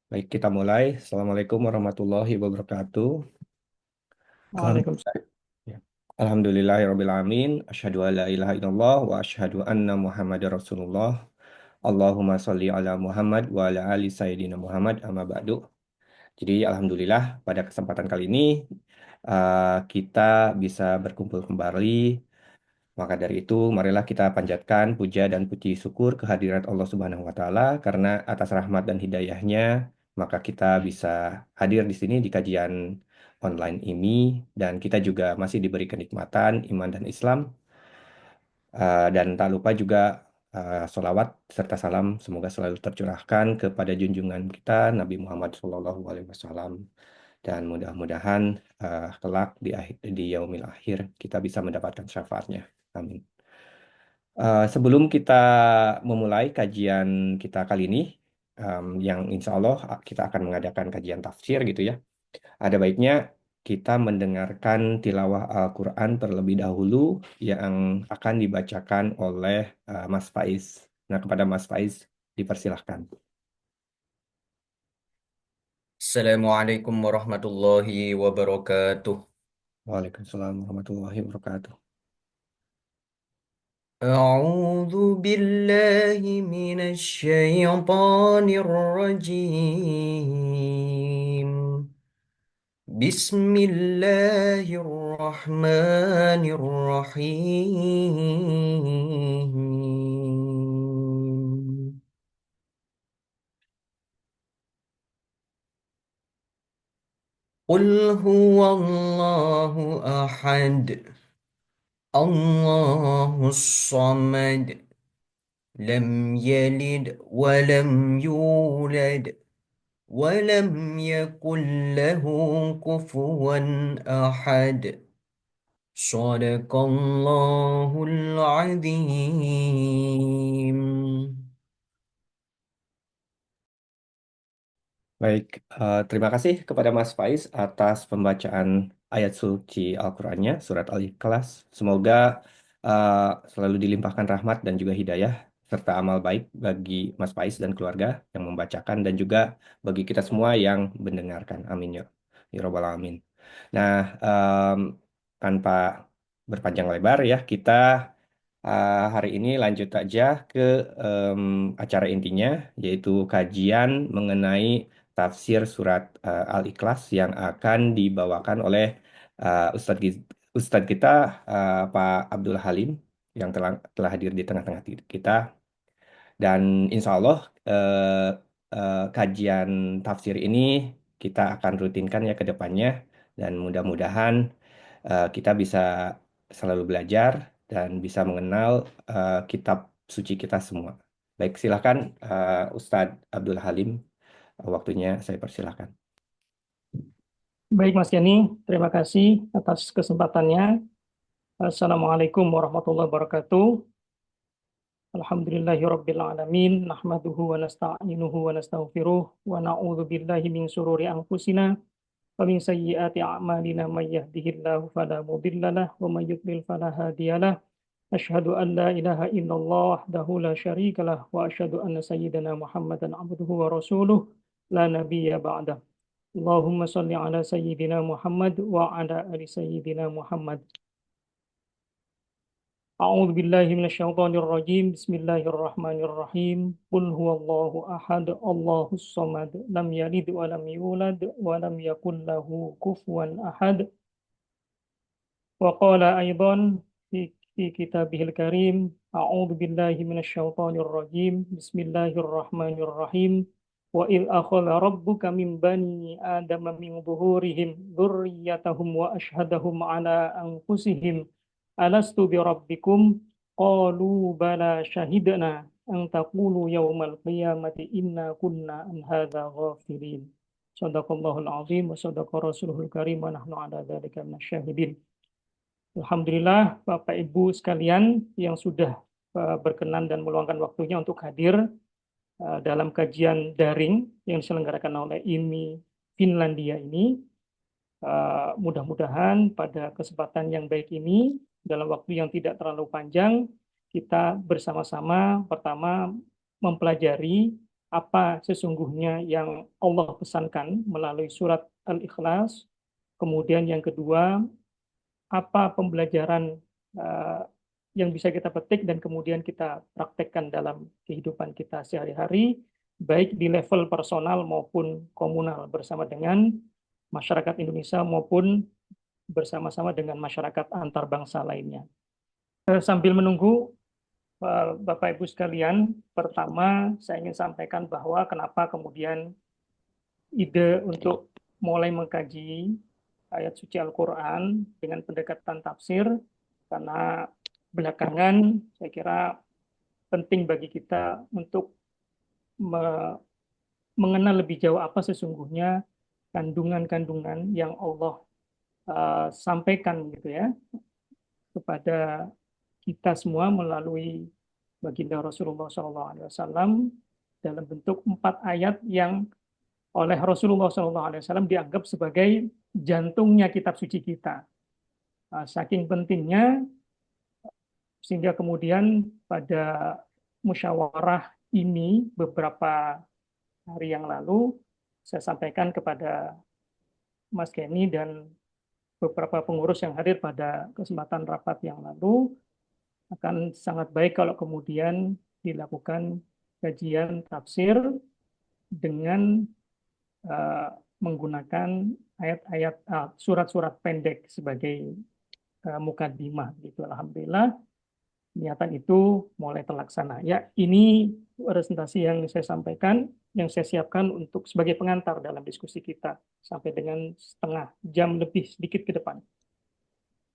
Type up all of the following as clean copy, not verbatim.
Baik, kita mulai. Assalamualaikum warahmatullahi wabarakatuh. Waalaikumsalam. Alhamdulillah. Ya. Alhamdulillahirrabbilalamin. Asyhadu an la ilaha illallah wa asyhadu anna Muhammadar Rasulullah. Allahumma sholli ala Muhammad wa ala ali Sayyidina Muhammad amma ba'du. Jadi Alhamdulillah pada kesempatan kali ini kita bisa berkumpul kembali. Maka dari itu, marilah kita panjatkan puja dan puji syukur kehadirat Allah Subhanahu wa Ta'ala, karena atas rahmat dan hidayahnya, maka kita bisa hadir di sini di kajian online ini, dan kita juga masih diberi kenikmatan iman dan Islam. Dan tak lupa juga sholawat serta salam semoga selalu tercurahkan kepada junjungan kita Nabi Muhammad SAW. Dan mudah-mudahan kelak di yaumil akhir kita bisa mendapatkan syafaatnya. Amin. Sebelum kita memulai kajian kita kali ini, yang insya Allah kita akan mengadakan kajian tafsir gitu ya, ada baiknya kita mendengarkan tilawah Al-Quran terlebih dahulu yang akan dibacakan oleh Mas Faiz. Nah, kepada Mas Faiz dipersilahkan. Assalamualaikum warahmatullahi wabarakatuh. Waalaikumsalam warahmatullahi wabarakatuh. أعوذ بالله من الشيطان الرجيم. بسم الله الرحمن الرحيم. قل هو الله أحد الله الصمد لم يلد ولم يولد ولم يكن له كفوا أحد. صدق الله العظيم. Baik, terima kasih kepada Mas Faiz atas pembacaan ayat suci Al-Qur'annya, surat Al-Ikhlas. Semoga uh, selalu dilimpahkan rahmat dan juga hidayah, serta amal baik bagi Mas Faiz dan keluarga yang membacakan, dan juga bagi kita semua yang mendengarkan. Amin ya Rabbal Alamin. Nah, tanpa berpanjang lebar ya, kita hari ini lanjut aja ke em, acara intinya, yaitu kajian mengenai tafsir surat Al-Ikhlas yang akan dibawakan oleh Ustadz kita, Pak Abdul Halim, yang telah hadir di tengah-tengah kita. Dan insya Allah kajian tafsir ini kita akan rutinkan ya ke depannya, dan mudah-mudahan kita bisa selalu belajar dan bisa mengenal kitab suci kita semua. Baik, silakan Ustadz Abdul Halim, waktunya saya persilahkan. Baik Mas Yani, terima kasih atas kesempatannya. Assalamualaikum warahmatullahi wabarakatuh. Alhamdulillahirabbil alamin, nahmaduhu wa nasta'inuhu wa nastaghfiruh wa na'udzu billahi min syururi anfusina wa min sayyiati a'malina may yahdihillahu fala mudhillalah wa may yudlil fala hadiyalah. Asyhadu an la ilaha illallah wahdahu la syarikalah wa asyhadu anna sayyidana Muhammadan abduhu wa rasuluh la nabiyya ba'dah. Allahumma salli ala sayyidina Muhammad wa ala ali sayyidina Muhammad. A'udzu billahi minasyaitonir rajim. Bismillahirrahmanirrahim. Qul huwallahu ahad, Allahus samad, lam yalid wa lam yulad wa lam yakul lahu kufuwan ahad. Wa qala aidan fi kitabihil karim. A'udzu billahi minasyaitonir rajim. Bismillahirrahmanirrahim. Wa il akhadha rabbuka min bani adama min zuhurihim dzurriyyatahum wa ashhadahum ala anfusihim alastu bi rabbikum qalu bala syahidna an taqulu yaumal qiyamati inna kunna an hadza ghafilin. Shadaqallahul azim wa sadaqa rasuluhul karim wa nahnu ala dzalika minasyahidin. Alhamdulillah Bapak Ibu sekalian yang sudah berkenan dan meluangkan waktunya untuk hadir dalam kajian daring yang diselenggarakan oleh IMI Finlandia ini. Mudah-mudahan pada kesempatan yang baik ini, dalam waktu yang tidak terlalu panjang, kita bersama-sama pertama mempelajari apa sesungguhnya yang Allah pesankan melalui surat Al-Ikhlas. Kemudian yang kedua, apa pembelajaran eh, yang bisa kita petik dan kemudian kita praktekkan dalam kehidupan kita sehari-hari, baik di level personal maupun komunal bersama dengan masyarakat Indonesia maupun bersama-sama dengan masyarakat antar bangsa lainnya. Sambil menunggu Bapak Ibu sekalian, pertama saya ingin sampaikan bahwa kenapa kemudian ide untuk mulai mengkaji ayat suci Al-Quran dengan pendekatan tafsir, karena belakangan saya kira penting bagi kita untuk mengenal lebih jauh apa sesungguhnya kandungan-kandungan yang Allah sampaikan gitu ya kepada kita semua melalui baginda Rasulullah SAW dalam bentuk 4 ayat yang oleh Rasulullah SAW dianggap sebagai jantungnya kitab suci kita. Saking pentingnya sehingga kemudian pada musyawarah ini beberapa hari yang lalu saya sampaikan kepada Mas Kenny dan beberapa pengurus yang hadir pada kesempatan rapat yang lalu, akan sangat baik kalau kemudian dilakukan kajian tafsir dengan menggunakan ayat-ayat surat-surat pendek sebagai mukadimah gitu. Alhamdulillah niatan itu mulai terlaksana. Ya, ini presentasi yang saya sampaikan, yang saya siapkan untuk sebagai pengantar dalam diskusi kita sampai dengan setengah jam lebih sedikit ke depan.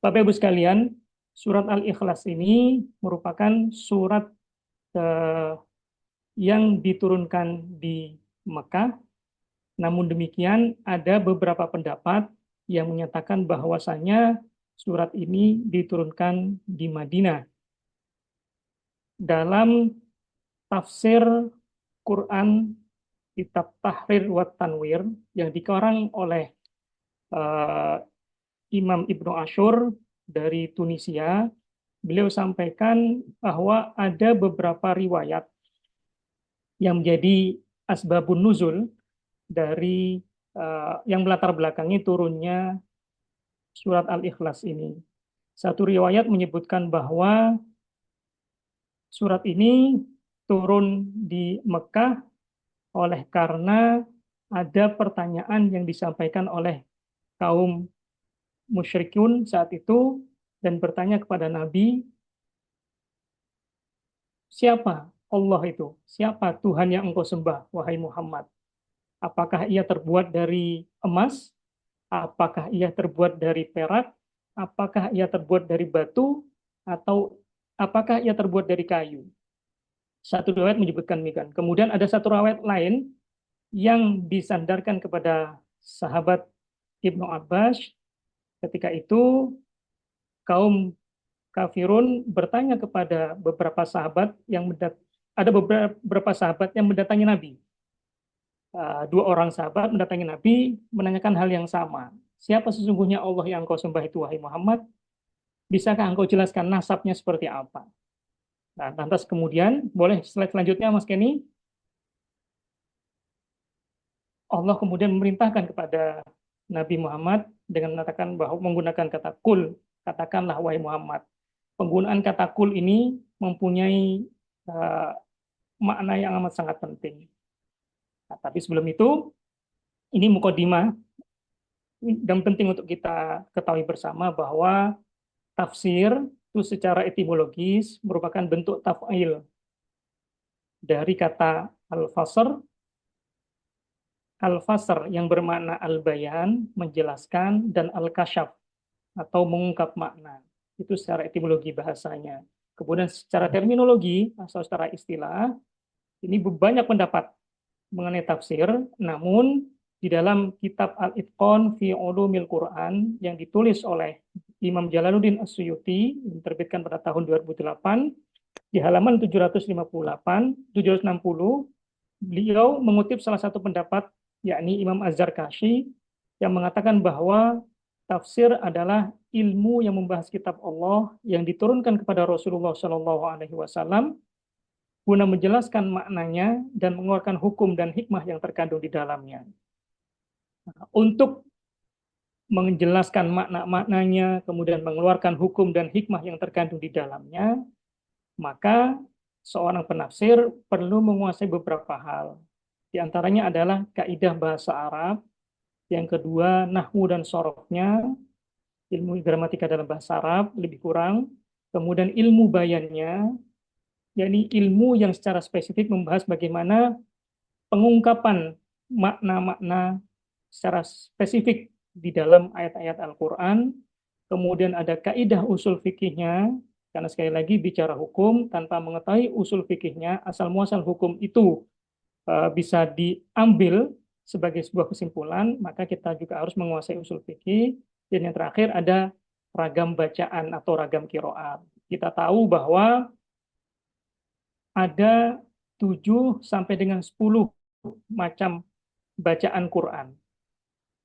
Bapak Ibu sekalian, surat Al-Ikhlas ini merupakan surat yang diturunkan di Mekah. Namun demikian, ada beberapa pendapat yang menyatakan bahwasanya surat ini diturunkan di Madinah. Dalam tafsir Quran kitab Tahrir wa Tanwir yang dikarang oleh Imam Ibnu Ashur dari Tunisia, beliau sampaikan bahwa ada beberapa riwayat yang menjadi asbabun nuzul dari yang melatar belakangi turunnya surat Al-Ikhlas ini. Satu riwayat menyebutkan bahwa surat ini turun di Mekah oleh karena ada pertanyaan yang disampaikan oleh kaum musyrikun saat itu dan bertanya kepada Nabi, siapa Allah itu? Siapa Tuhan yang engkau sembah, wahai Muhammad? Apakah ia terbuat dari emas? Apakah ia terbuat dari perak? Apakah ia terbuat dari batu? Atau apakah ia terbuat dari kayu? Satu riwayat menyebutkan demikian. Kemudian ada satu riwayat lain yang disandarkan kepada sahabat Ibnu Abbas. Ketika itu kaum kafirun bertanya kepada beberapa sahabat yang ada beberapa sahabat yang mendatangi Nabi. Dua orang sahabat mendatangi Nabi menanyakan hal yang sama. Siapa sesungguhnya Allah yang engkau sembah itu, wahai Muhammad? Bisakah engkau jelaskan nasabnya seperti apa? Nah, lantas kemudian, boleh slide selanjutnya Mas Kenny. Allah kemudian memerintahkan kepada Nabi Muhammad dengan mengatakan bahwa menggunakan kata kul, katakanlah wahai Muhammad. Penggunaan kata kul ini mempunyai makna yang amat sangat penting. Nah, tapi sebelum itu, ini mukadimah dan penting untuk kita ketahui bersama bahwa tafsir itu secara etimologis merupakan bentuk taf'il dari kata al-fasr. Al-fasr yang bermakna al-bayan, menjelaskan, dan al-kasyaf atau mengungkap makna. Itu secara etimologi bahasanya. Kemudian secara terminologi atau secara istilah, ini banyak pendapat mengenai tafsir, namun di dalam kitab Al-Itqan fi Ulumil Quran yang ditulis oleh Imam Jalaluddin As-Suyuti, yang diterbitkan pada tahun 2008, di halaman 760, beliau mengutip salah satu pendapat, yakni Imam Az-Zarkashi, yang mengatakan bahwa tafsir adalah ilmu yang membahas kitab Allah yang diturunkan kepada Rasulullah SAW guna menjelaskan maknanya dan mengeluarkan hukum dan hikmah yang terkandung di dalamnya. Untuk menjelaskan makna-maknanya, kemudian mengeluarkan hukum dan hikmah yang terkandung di dalamnya, maka seorang penafsir perlu menguasai beberapa hal. Di antaranya adalah kaidah bahasa Arab, yang kedua nahwu dan sorofnya, ilmu gramatika dalam bahasa Arab lebih kurang, kemudian ilmu bayannya, yakni ilmu yang secara spesifik membahas bagaimana pengungkapan makna-makna secara spesifik di dalam ayat-ayat Al-Quran. Kemudian ada kaidah usul fikihnya, karena sekali lagi bicara hukum tanpa mengetahui usul fikihnya, asal muasal hukum itu bisa diambil sebagai sebuah kesimpulan, maka kita juga harus menguasai usul fikih. Dan yang terakhir ada ragam bacaan atau ragam kiroat. Kita tahu bahwa ada 7 sampai dengan 10 macam bacaan Quran.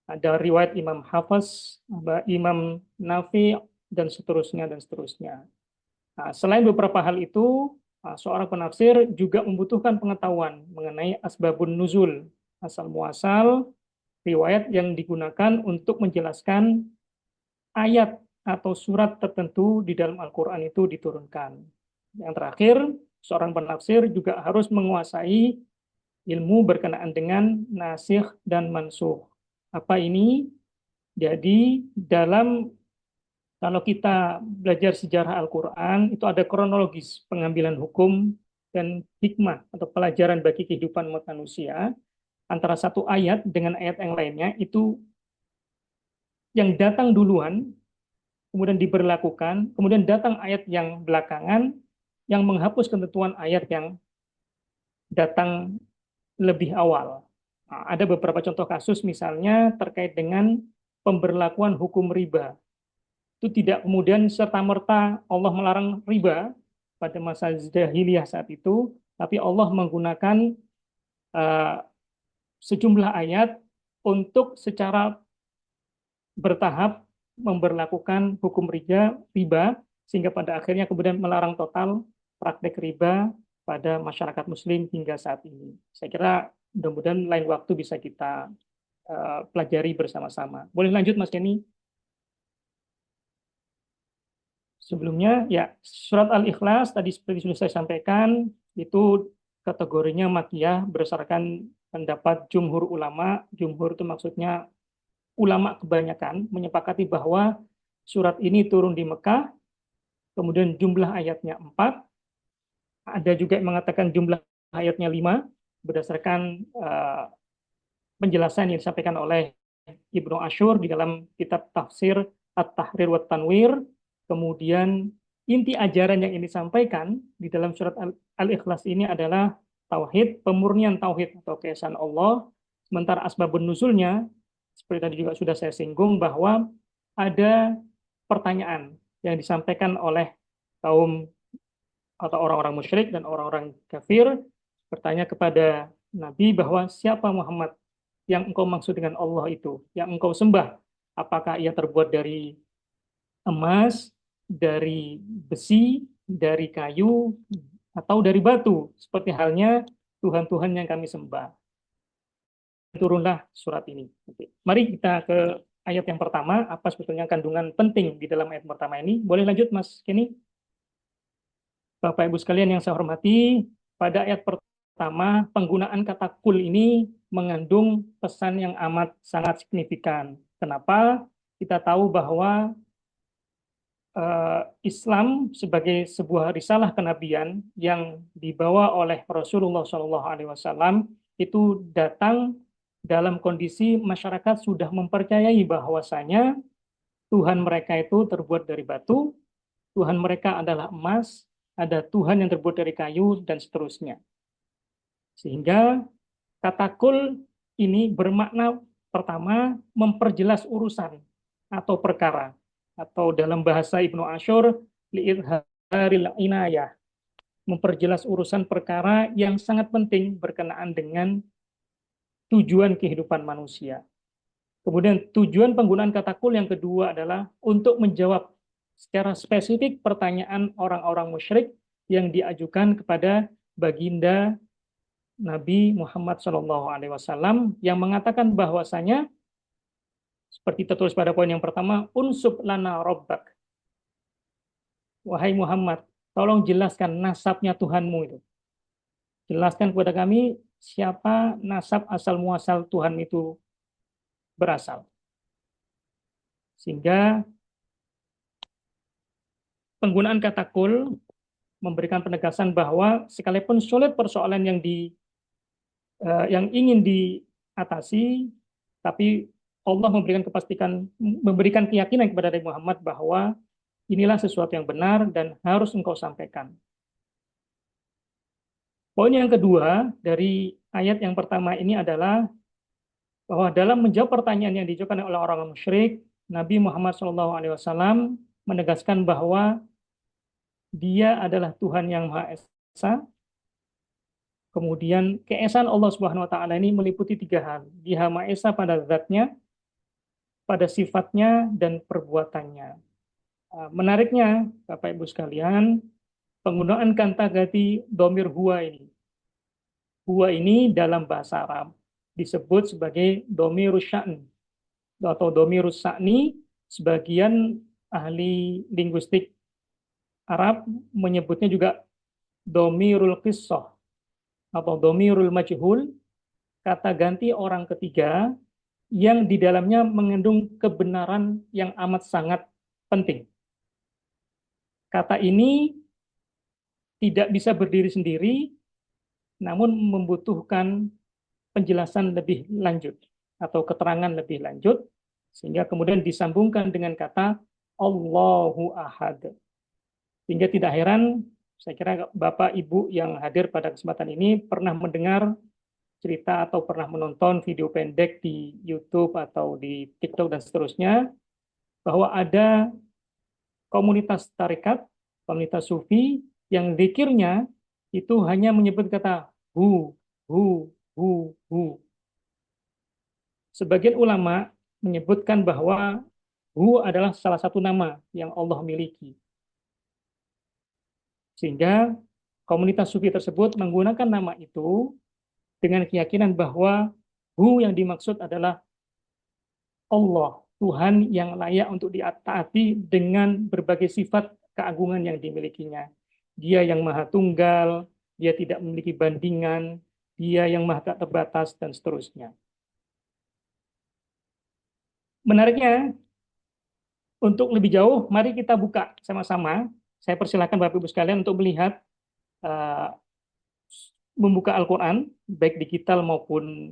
Ada riwayat Imam Hafiz, Imam Nafi, dan seterusnya, dan seterusnya. Nah, selain beberapa hal itu, seorang penafsir juga membutuhkan pengetahuan mengenai asbabun nuzul, asal muasal riwayat yang digunakan untuk menjelaskan ayat atau surat tertentu di dalam Al-Quran itu diturunkan. Yang terakhir, seorang penafsir juga harus menguasai ilmu berkenaan dengan nasikh dan mansukh. Apa ini? Jadi kalau kita belajar sejarah Al-Quran, itu ada kronologis pengambilan hukum dan hikmah atau pelajaran bagi kehidupan umat manusia. Antara satu ayat dengan ayat yang lainnya, itu yang datang duluan, kemudian diberlakukan, kemudian datang ayat yang belakangan, yang menghapus ketentuan ayat yang datang lebih awal. Nah, ada beberapa contoh kasus misalnya terkait dengan pemberlakuan hukum riba. Itu tidak kemudian serta-merta Allah melarang riba pada masa jahiliyah saat itu, tapi Allah menggunakan uh, sejumlah ayat untuk secara bertahap memberlakukan hukum riba, sehingga pada akhirnya kemudian melarang total praktek riba pada masyarakat muslim hingga saat ini. Saya kira mudah-mudahan lain waktu bisa kita pelajari bersama-sama. Boleh lanjut Mas Kenny? Sebelumnya, ya, surat Al-Ikhlas tadi seperti sudah saya sampaikan, itu kategorinya makiyah berdasarkan pendapat jumhur ulama. Jumhur itu maksudnya ulama kebanyakan menyepakati bahwa surat ini turun di Mekah, kemudian jumlah ayatnya 4, ada juga yang mengatakan jumlah ayatnya 5, berdasarkan penjelasan yang disampaikan oleh Ibnu Ashur di dalam kitab tafsir At-Tahrir wa Tanwir. Kemudian inti ajaran yang ini disampaikan di dalam surat Al-Ikhlas ini adalah tauhid, pemurnian tauhid atau keesaan Allah. Sementara asbabun nuzulnya, seperti tadi juga sudah saya singgung, bahwa ada pertanyaan yang disampaikan oleh kaum atau orang-orang musyrik dan orang-orang kafir, bertanya kepada Nabi bahwa siapa Muhammad yang engkau maksud dengan Allah itu, yang engkau sembah, apakah ia terbuat dari emas, dari besi, dari kayu, atau dari batu, seperti halnya Tuhan-Tuhan yang kami sembah. Turunlah surat ini. Mari kita ke ayat yang pertama, apa sebetulnya kandungan penting di dalam ayat pertama ini. Boleh lanjut Mas Kenny? Bapak Ibu sekalian yang saya hormati, pada ayat pertama, penggunaan kata kul ini mengandung pesan yang amat sangat signifikan. Kenapa? Kita tahu bahwa Islam sebagai sebuah risalah kenabian yang dibawa oleh Rasulullah SAW itu datang dalam kondisi masyarakat sudah mempercayai bahwasanya Tuhan mereka itu terbuat dari batu, Tuhan mereka adalah emas, ada Tuhan yang terbuat dari kayu, dan seterusnya. Sehingga kata kul ini bermakna pertama memperjelas urusan atau perkara, atau dalam bahasa Ibnu Ashur li'idharil inayah, memperjelas urusan perkara yang sangat penting berkenaan dengan tujuan kehidupan manusia. Kemudian tujuan penggunaan kata kul yang kedua adalah untuk menjawab secara spesifik pertanyaan orang-orang musyrik yang diajukan kepada baginda Nabi Muhammad SAW yang mengatakan bahwasanya seperti tertulis pada poin yang pertama, unsub lana robbak. Wahai Muhammad, tolong jelaskan nasabnya Tuhanmu itu. Jelaskan kepada kami siapa nasab asal muasal Tuhan itu berasal. Sehingga penggunaan kata kul memberikan penegasan bahwa sekalipun sulit persoalan yang ingin diatasi, tapi Allah memberikan keyakinan kepada Nabi Muhammad bahwa inilah sesuatu yang benar dan harus engkau sampaikan. Poin yang kedua dari ayat yang pertama ini adalah bahwa dalam menjawab pertanyaan yang diajukan oleh orang musyrik, Nabi Muhammad SAW menegaskan bahwa Dia adalah Tuhan yang Maha Esa. Kemudian keesaan Allah Subhanahu wa taala ini meliputi 3 hal. Dia Maha Esa pada zatnya, pada sifatnya, dan perbuatannya. Menariknya, Bapak Ibu sekalian, penggunaan kata ganti domir huwa ini. Huwa ini dalam bahasa Arab disebut sebagai domirus sya'n atau domirus sa'ni. Sebagian ahli linguistik Arab menyebutnya juga domirul qissah atau domirul majhul, kata ganti orang ketiga yang di dalamnya mengandung kebenaran yang amat sangat penting. Kata ini tidak bisa berdiri sendiri, namun membutuhkan penjelasan lebih lanjut atau keterangan lebih lanjut, sehingga kemudian disambungkan dengan kata Allahu Ahad. Sehingga tidak heran, saya kira Bapak Ibu yang hadir pada kesempatan ini pernah mendengar cerita atau pernah menonton video pendek di YouTube atau di TikTok dan seterusnya, bahwa ada komunitas tarekat, komunitas sufi yang zikirnya itu hanya menyebut kata hu, hu, hu, hu. Sebagian ulama menyebutkan bahwa hu adalah salah satu nama yang Allah miliki. Sehingga komunitas sufi tersebut menggunakan nama itu dengan keyakinan bahwa hu yang dimaksud adalah Allah, Tuhan yang layak untuk ditaati dengan berbagai sifat keagungan yang dimilikinya. Dia yang maha tunggal, dia tidak memiliki bandingan, dia yang maha tak terbatas, dan seterusnya. Menariknya, untuk lebih jauh, mari kita buka sama-sama. Saya persilakan Bapak Ibu sekalian untuk melihat, membuka Al-Quran, baik digital maupun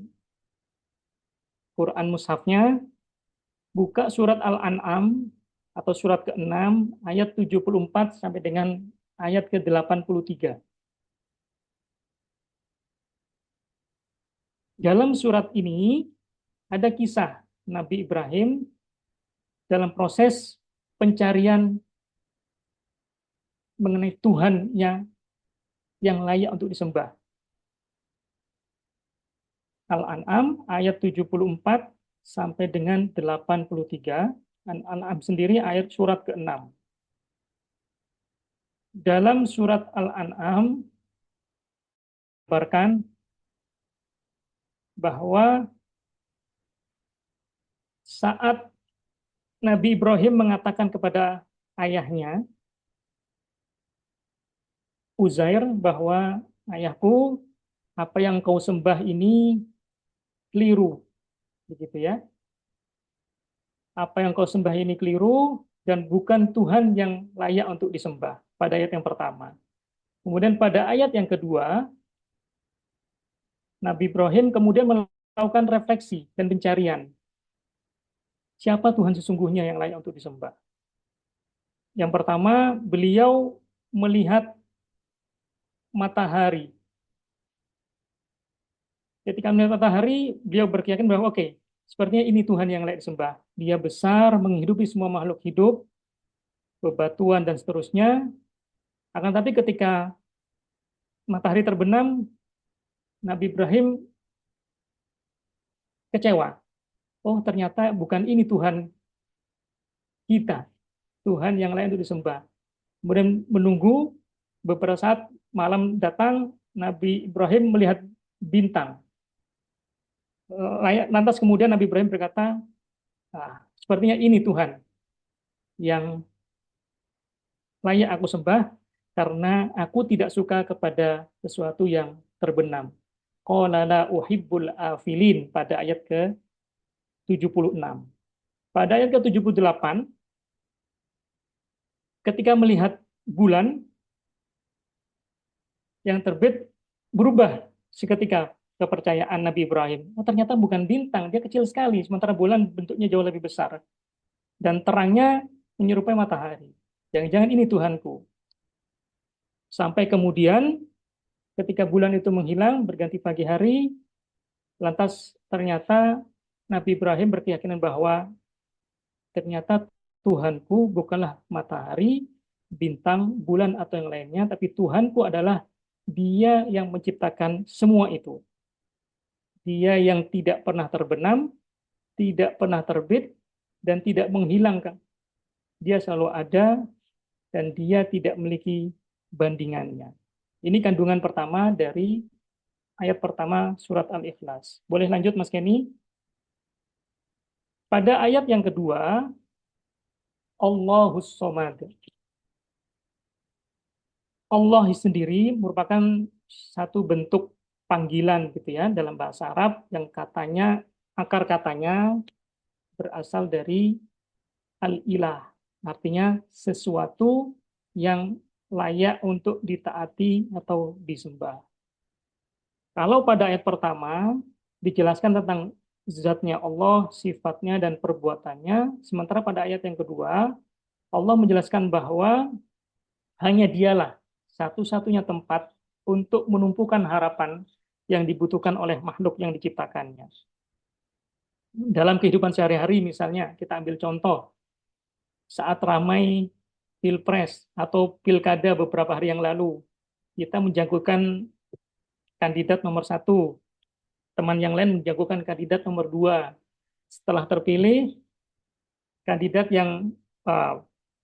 Quran mushafnya. Buka surat Al-An'am atau surat ke-6 ayat 74 sampai dengan ayat ke-83. Dalam surat ini ada kisah Nabi Ibrahim dalam proses pencarian mengenai Tuhan yang layak untuk disembah. Al-An'am ayat 74 sampai dengan 83. Al-An'am sendiri ayat surat ke-6. Dalam surat Al-An'am dikabarkan bahwa saat Nabi Ibrahim mengatakan kepada ayahnya Uzair bahwa ayahku, apa yang kau sembah ini keliru, begitu ya. Apa yang kau sembah ini keliru dan bukan Tuhan yang layak untuk disembah, pada ayat yang pertama. Kemudian pada ayat yang kedua, Nabi Ibrahim kemudian melakukan refleksi dan pencarian. Siapa Tuhan sesungguhnya yang layak untuk disembah? Yang pertama, beliau melihat matahari. Ketika melihat matahari, beliau berkeyakinan bahwa oke, sepertinya ini Tuhan yang layak disembah. Dia besar, menghidupi semua makhluk hidup, bebatuan dan seterusnya. Akan tapi ketika matahari terbenam, Nabi Ibrahim kecewa. Oh, ternyata bukan ini Tuhan kita, Tuhan yang layak untuk disembah. Kemudian menunggu beberapa saat, malam datang, Nabi Ibrahim melihat bintang. Lantas kemudian Nabi Ibrahim berkata, sepertinya ini Tuhan yang layak aku sembah karena aku tidak suka kepada sesuatu yang terbenam. Qala la uhibbul afilin pada ayat ke-76. Pada ayat ke-78, ketika melihat bulan yang terbit, berubah seketika kepercayaan Nabi Ibrahim. Oh, ternyata bukan bintang, dia kecil sekali, sementara bulan bentuknya jauh lebih besar. Dan terangnya menyerupai matahari. Jangan-jangan ini Tuhanku. Sampai kemudian ketika bulan itu menghilang, berganti pagi hari, lantas ternyata Nabi Ibrahim berkeyakinan bahwa ternyata Tuhanku bukanlah matahari, bintang, bulan, atau yang lainnya, tapi Tuhanku adalah Dia yang menciptakan semua itu. Dia yang tidak pernah terbenam, tidak pernah terbit, dan tidak menghilangkan. Dia selalu ada, dan Dia tidak memiliki bandingannya. Ini kandungan pertama dari ayat pertama surat Al-Ikhlas. Boleh lanjut, Mas Kenny? Pada ayat yang kedua, Allahus Somad. Allah sendiri merupakan satu bentuk panggilan gitu ya dalam bahasa Arab yang katanya akar katanya berasal dari al-ilah, artinya sesuatu yang layak untuk ditaati atau disembah. Kalau pada ayat pertama dijelaskan tentang zatnya Allah, sifatnya dan perbuatannya, sementara pada ayat yang kedua Allah menjelaskan bahwa hanya dialah satu-satunya tempat untuk menumpukan harapan yang dibutuhkan oleh makhluk yang diciptakannya. Dalam kehidupan sehari-hari misalnya, kita ambil contoh, saat ramai pilpres atau pilkada beberapa hari yang lalu, kita menjagokan kandidat nomor 1, teman yang lain menjagokan kandidat nomor 2. Setelah terpilih, kandidat yang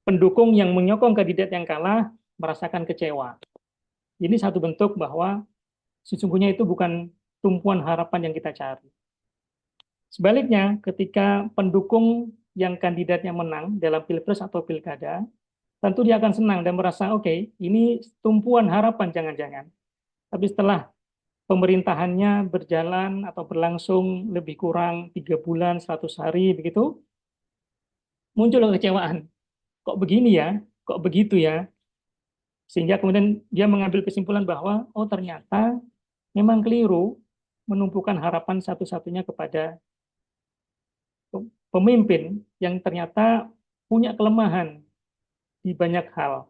pendukung yang menyokong kandidat yang kalah merasakan kecewa. Ini satu bentuk bahwa sesungguhnya itu bukan tumpuan harapan yang kita cari. Sebaliknya, ketika pendukung yang kandidatnya menang dalam pilpres atau pilkada, tentu dia akan senang dan merasa, oke, ini tumpuan harapan jangan-jangan. Tapi setelah pemerintahannya berjalan atau berlangsung lebih kurang 3 bulan, 100 hari, begitu, muncul kekecewaan. Kok begini ya? Kok begitu ya? Sehingga kemudian dia mengambil kesimpulan bahwa, oh ternyata memang keliru menumpukan harapan satu-satunya kepada pemimpin yang ternyata punya kelemahan di banyak hal.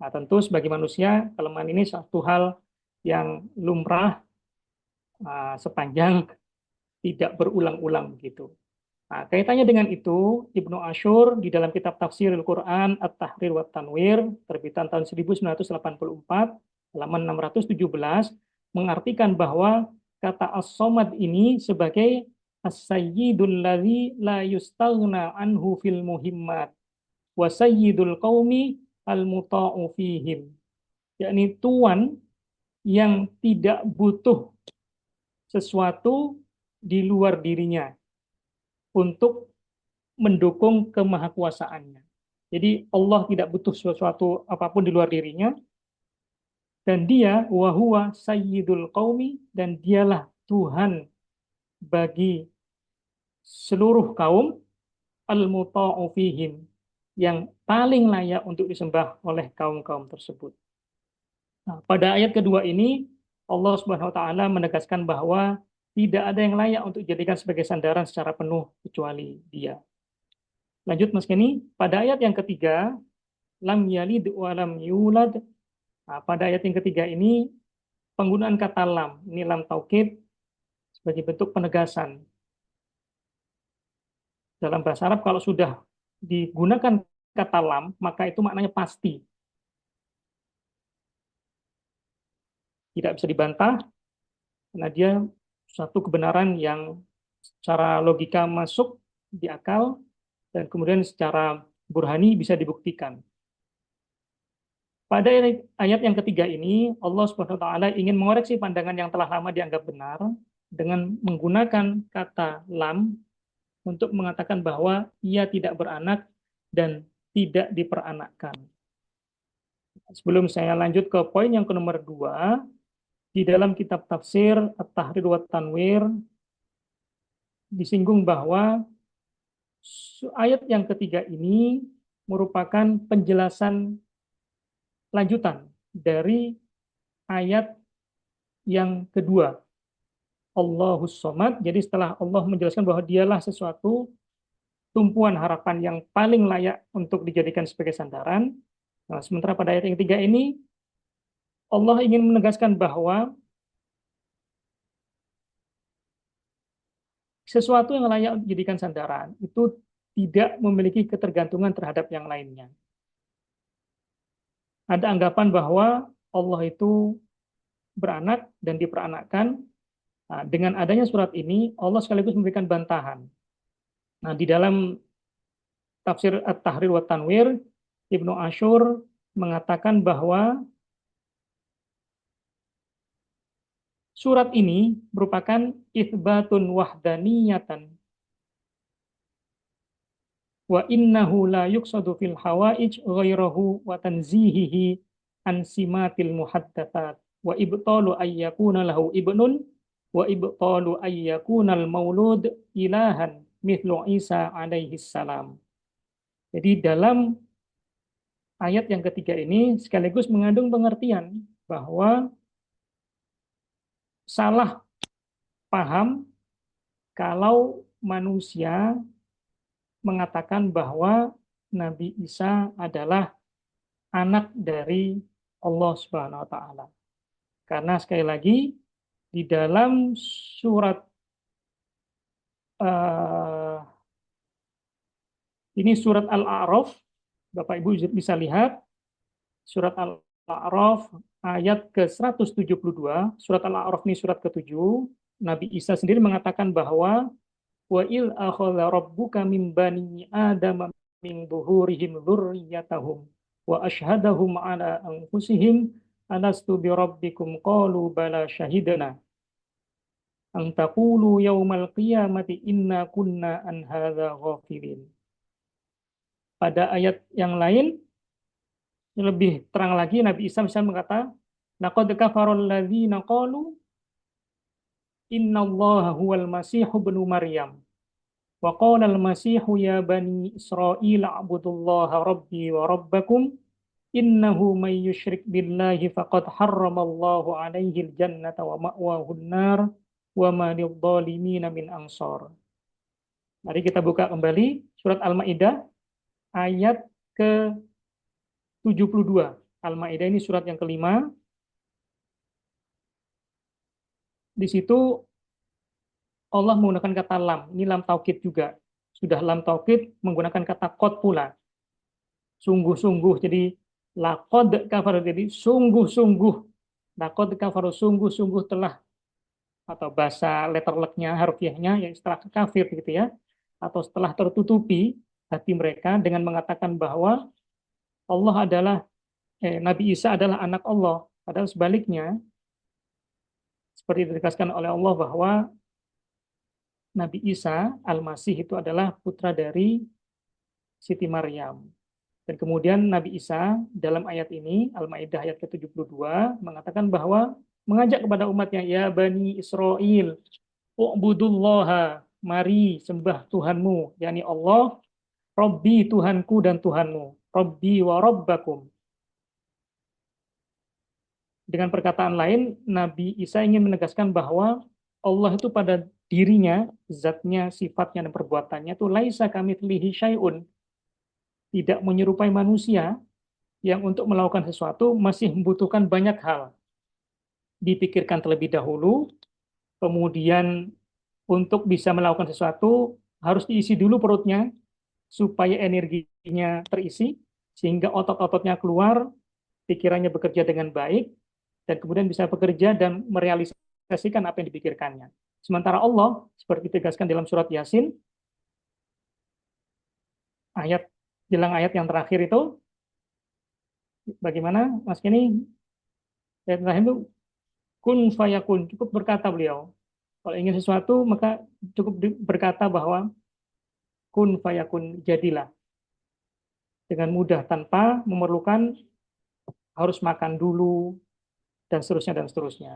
Nah, tentu sebagai manusia, kelemahan ini satu hal yang lumrah sepanjang tidak berulang-ulang begitu. Nah, kaitannya dengan itu, Ibnu Ashur di dalam kitab Tafsir Al-Quran At-Tahrir wa Tanwir, terbitan tahun 1984, halaman 617, mengartikan bahwa kata As-Somad ini sebagai As-Sayyidul ladzi la yustaghna anhu fil muhimmat wa sayyidul qaumi al-muta'u fihim. Yakni tuan yang tidak butuh sesuatu di luar dirinya untuk mendukung kemahakuasaannya. Jadi Allah tidak butuh sesuatu apapun di luar dirinya, dan dia wahuwa sayyidul qaumi, dan dialah Tuhan bagi seluruh kaum, al-muta'u fihim, yang paling layak untuk disembah oleh kaum-kaum tersebut. Nah, pada ayat kedua ini Allah Subhanahu wa taala menegaskan bahwa tidak ada yang layak untuk dijadikan sebagai sandaran secara penuh kecuali Dia. Lanjut Mas Kenny, pada ayat yang ketiga, lam yalid wa lam yulad. Nah, pada ayat yang ketiga ini penggunaan kata lam, ini lam taukid sebagai bentuk penegasan. Dalam bahasa Arab kalau sudah digunakan kata lam, maka itu maknanya pasti. Tidak bisa dibantah, karena dia suatu kebenaran yang secara logika masuk di akal, dan kemudian secara burhani bisa dibuktikan. Pada ayat yang ketiga ini, Allah Subhanahu wa taala ingin mengoreksi pandangan yang telah lama dianggap benar dengan menggunakan kata lam untuk mengatakan bahwa ia tidak beranak dan tidak diperanakkan. Sebelum saya lanjut ke poin yang ke nomor 2, di dalam kitab tafsir At-Tahrir wa Tanwir disinggung bahwa ayat yang ketiga ini merupakan penjelasan lanjutan dari ayat yang kedua, Allahus Somad. Jadi setelah Allah menjelaskan bahwa dialah sesuatu tumpuan harapan yang paling layak untuk dijadikan sebagai sandaran. Nah, sementara pada ayat yang ketiga ini, Allah ingin menegaskan bahwa sesuatu yang layak dijadikan sandaran itu tidak memiliki ketergantungan terhadap yang lainnya. Ada anggapan bahwa Allah itu beranak dan diperanakkan. Nah, dengan adanya surat ini, Allah sekaligus memberikan bantahan. Nah, di dalam tafsir At-Tahrir wa Tanwir, Ibnu Ashur mengatakan bahwa surat ini merupakan itsbatun wahdaniyatan wa innahu la yuqsadu fil hawaij ghairahu wa tanzihihi an simatil muhaddatsat wa ibtalu ayyakuna lahu ibnun wa ibtalu ayyakuna al maulud ilahan mithlu Isa alaihi salam. Jadi dalam ayat yang ketiga ini sekaligus mengandung pengertian bahwa salah paham kalau manusia mengatakan bahwa Nabi Isa adalah anak dari Allah Subhanahu wa taala. Karena sekali lagi di dalam surat ini surat Al-A'raf, Bapak Ibu bisa lihat surat Al-A'raf ayat ke-172, surat Al-A'raf ini surat ke-7, Nabi Isa sendiri mengatakan bahwa wa il akhadha rabbuka min bani adama min zuhurihim dzurriyyatahum wa ashhadahum ala anfusihim alastu bi rabbikum qalu bala syahidna an taqulu yaumal qiyamati inna kunna an hadza ghafilin. Pada ayat yang lain yang lebih terang lagi, Nabi Isa misalnya berkata, laqad kafara alladzina qalu innallaha huwal masihu ibnu maryam wa qala al-masihu ya bani Israil a'budullaha rabbi wa rabbakum innahu may yusyrik billahi faqad harramallahu alaihi al-jannata wa ma'wahu an-nar wa ma lidh-dhalimin min ansar. Mari kita buka kembali surat Al-Maidah ayat ke-72. Al-Maidah ini surat yang kelima. Di situ Allah menggunakan kata lam. Ini lam taukid juga. Sudah lam taukid menggunakan kata qad pula. Sungguh-sungguh. Jadi laqad kafar, jadi sungguh-sungguh. Laqad kafar, sungguh-sungguh telah, atau bahasa letterleknya, harfiahnya yang setelah kafir gitu ya. Atau setelah tertutupi hati mereka dengan mengatakan bahwa Allah adalah Nabi Isa adalah anak Allah. Padahal sebaliknya, seperti ditegaskan oleh Allah bahwa Nabi Isa Al-Masih itu adalah putra dari Siti Maryam. Dan kemudian Nabi Isa dalam ayat ini, Al-Maidah ayat ke-72, mengatakan bahwa mengajak kepada umatnya, ya Bani Israel, u'budullaha, mari sembah Tuhanmu, yakni Allah, Rabbi Tuhanku dan Tuhanmu, Rabbi wa Rabbakum. Dengan perkataan lain, Nabi Isa ingin menegaskan bahwa Allah itu pada dirinya, zatnya, sifatnya, dan perbuatannya itu laisa kamitslihi syai'un, tidak menyerupai manusia yang untuk melakukan sesuatu masih membutuhkan banyak hal. Dipikirkan terlebih dahulu, kemudian untuk bisa melakukan sesuatu harus diisi dulu perutnya supaya energinya terisi, sehingga otot-ototnya keluar, pikirannya bekerja dengan baik, dan kemudian bisa bekerja dan merealisasikan apa yang dipikirkannya. Sementara Allah, seperti ditegaskan dalam surat Yasin, jelang ayat yang terakhir itu, Bagaimana Mas Kenny? Ayat terakhir itu kun fayakun, cukup berkata beliau. Kalau ingin sesuatu maka cukup berkata bahwa kun fayakun, jadilah, dengan mudah tanpa memerlukan harus makan dulu dan seterusnya dan seterusnya.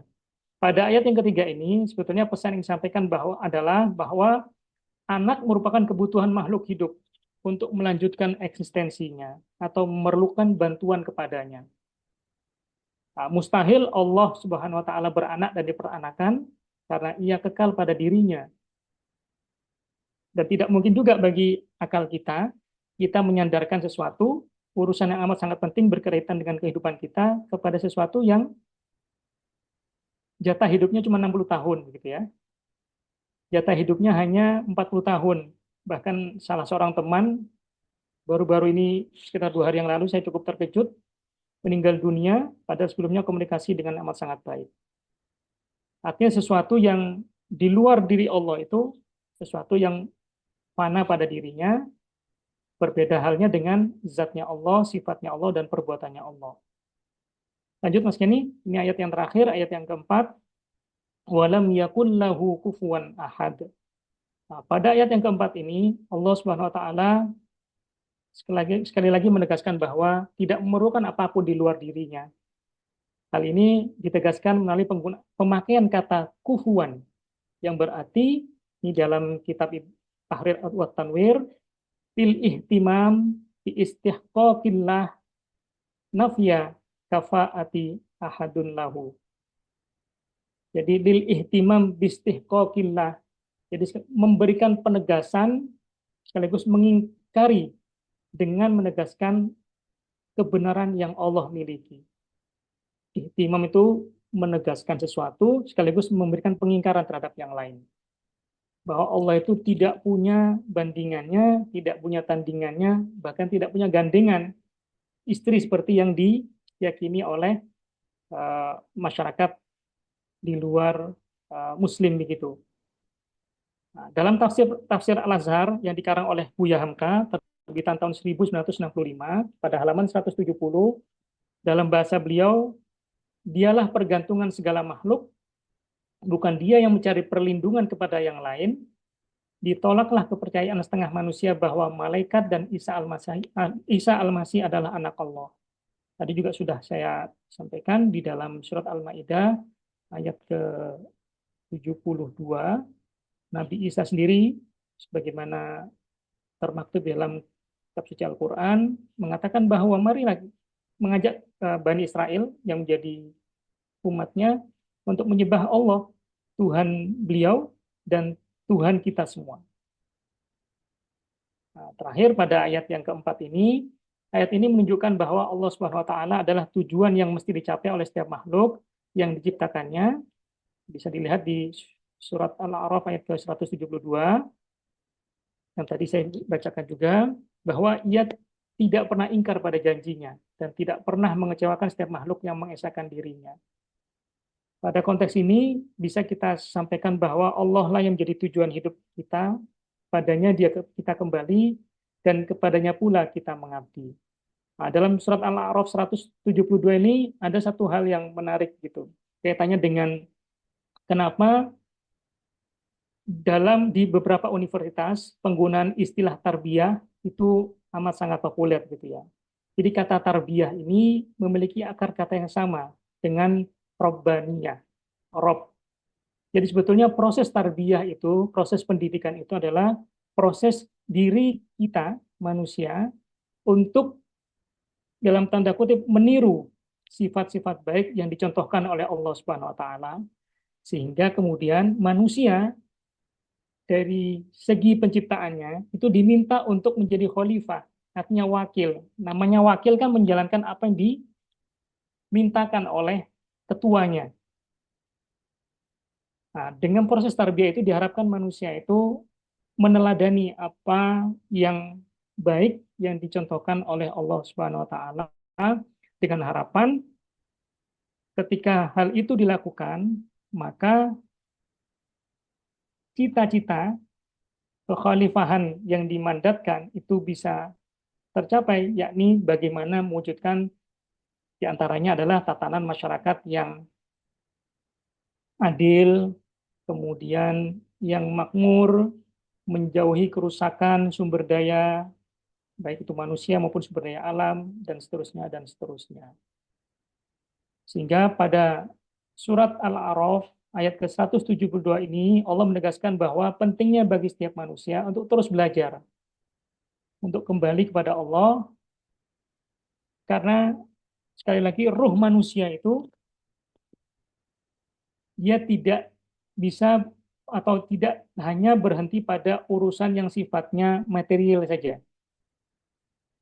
Pada ayat yang ketiga ini sebetulnya pesan yang disampaikan bahwa anak merupakan kebutuhan makhluk hidup untuk melanjutkan eksistensinya atau memerlukan bantuan kepadanya. Nah, mustahil Allah Subhanahu wa taala beranak dan diperanakan karena ia kekal pada dirinya. Dan tidak mungkin juga bagi akal kita menyandarkan sesuatu, urusan yang amat sangat penting berkaitan dengan kehidupan kita, kepada sesuatu yang jatah hidupnya cuma 60 tahun gitu ya. Jatah hidupnya hanya 40 tahun. Bahkan salah seorang teman baru-baru ini sekitar 2 hari yang lalu saya cukup terkejut, meninggal dunia padahal sebelumnya komunikasi dengan amat sangat baik. Artinya sesuatu yang di luar diri Allah itu sesuatu yang fana pada dirinya, berbeda halnya dengan zatnya Allah, sifatnya Allah, dan perbuatannya Allah. Lanjut Mas Kenny, ini ayat yang terakhir, ayat yang keempat. Walam yakun lahu kufuwan ahad. Nah, pada ayat yang keempat ini, Allah Subhanahu wa taala sekali lagi menegaskan bahwa tidak memerlukan apapun di luar dirinya. Hal ini ditegaskan melalui pemakaian kata kufuwan, yang berarti di dalam kitab Tahrir wa Tanwir, fil ihtimam bi istihqaqillah nafya kafaati ahadun lahu. Jadi lil ihtimam bi istihqaqillah. Jadi memberikan penegasan sekaligus mengingkari dengan menegaskan kebenaran yang Allah miliki. Ihtimam itu menegaskan sesuatu sekaligus memberikan pengingkaran terhadap yang lain. Bahwa Allah itu tidak punya bandingannya, tidak punya tandingannya, bahkan tidak punya gandengan istri seperti yang diyakini oleh masyarakat di luar Muslim begitu. Nah, dalam tafsir Al-Azhar yang dikarang oleh Buya Hamka, terbitan tahun 1965, pada halaman 170, dalam bahasa beliau, dialah pergantungan segala makhluk, bukan dia yang mencari perlindungan kepada yang lain. Ditolaklah kepercayaan setengah manusia bahwa malaikat dan Isa Al-Masih adalah anak Allah. Tadi juga sudah saya sampaikan di dalam surat Al-Maidah ayat ke-72, Nabi Isa sendiri sebagaimana termaktub dalam kitab suci Al-Quran mengatakan bahwa marilah mengajak Bani Israel yang menjadi umatnya untuk menyembah Allah, Tuhan beliau dan Tuhan kita semua. Nah, terakhir pada ayat yang keempat ini, ayat ini menunjukkan bahwa Allah Subhanahu wa taala adalah tujuan yang mesti dicapai oleh setiap makhluk yang diciptakannya. Bisa dilihat di surat Al-A'raf ayat ke-172 yang tadi saya bacakan juga, bahwa ia tidak pernah ingkar pada janjinya dan tidak pernah mengecewakan setiap makhluk yang mengesahkan dirinya. Pada konteks ini bisa kita sampaikan bahwa Allah lah yang menjadi tujuan hidup kita, padanya kita kembali, dan kepadanya pula kita mengabdi. Nah, dalam surat Al-A'raf 172 ini ada satu hal yang menarik gitu, kaitannya dengan kenapa di beberapa universitas penggunaan istilah tarbiyah itu amat sangat populer gitu ya. Jadi kata tarbiyah ini memiliki akar kata yang sama dengan robbaniyah, rob. Jadi sebetulnya proses tarbiyah itu, proses pendidikan itu adalah proses diri kita manusia untuk dalam tanda kutip meniru sifat-sifat baik yang dicontohkan oleh Allah Subhanahu wa taala, sehingga kemudian manusia dari segi penciptaannya itu diminta untuk menjadi khalifah, artinya wakil. Namanya wakil kan menjalankan apa yang dimintakan oleh ketuanya. Nah, dengan proses tarbiyah itu diharapkan manusia itu meneladani apa yang baik yang dicontohkan oleh Allah Subhanahu wa taala, dengan harapan ketika hal itu dilakukan, maka cita-cita kekhalifahan yang dimandatkan itu bisa tercapai, yakni bagaimana mewujudkan Di antaranya adalah tatanan masyarakat yang adil, kemudian yang makmur, menjauhi kerusakan sumber daya, baik itu manusia maupun sumber daya alam, dan seterusnya, dan seterusnya. Sehingga pada surat Al-A'raf ayat ke-172 ini, Allah menegaskan bahwa pentingnya bagi setiap manusia untuk terus belajar, untuk kembali kepada Allah, karena sekali lagi ruh manusia itu, dia tidak bisa atau tidak hanya berhenti pada urusan yang sifatnya material saja,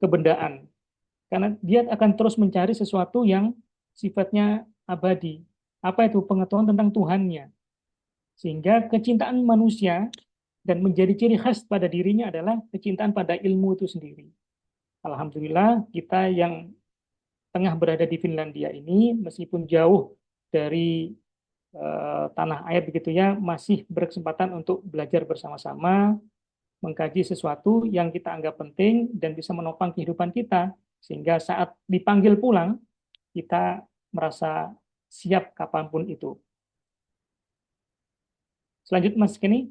kebendaan. Karena dia akan terus mencari sesuatu yang sifatnya abadi. Apa itu? Pengetahuan tentang Tuhannya. Sehingga kecintaan manusia dan menjadi ciri khas pada dirinya adalah kecintaan pada ilmu itu sendiri. Alhamdulillah kita yang tengah berada di Finlandia ini, meskipun jauh dari tanah air begitu ya, masih berkesempatan untuk belajar bersama-sama, mengkaji sesuatu yang kita anggap penting dan bisa menopang kehidupan kita, sehingga saat dipanggil pulang, kita merasa siap kapanpun itu. Selanjutnya Mas Kenny.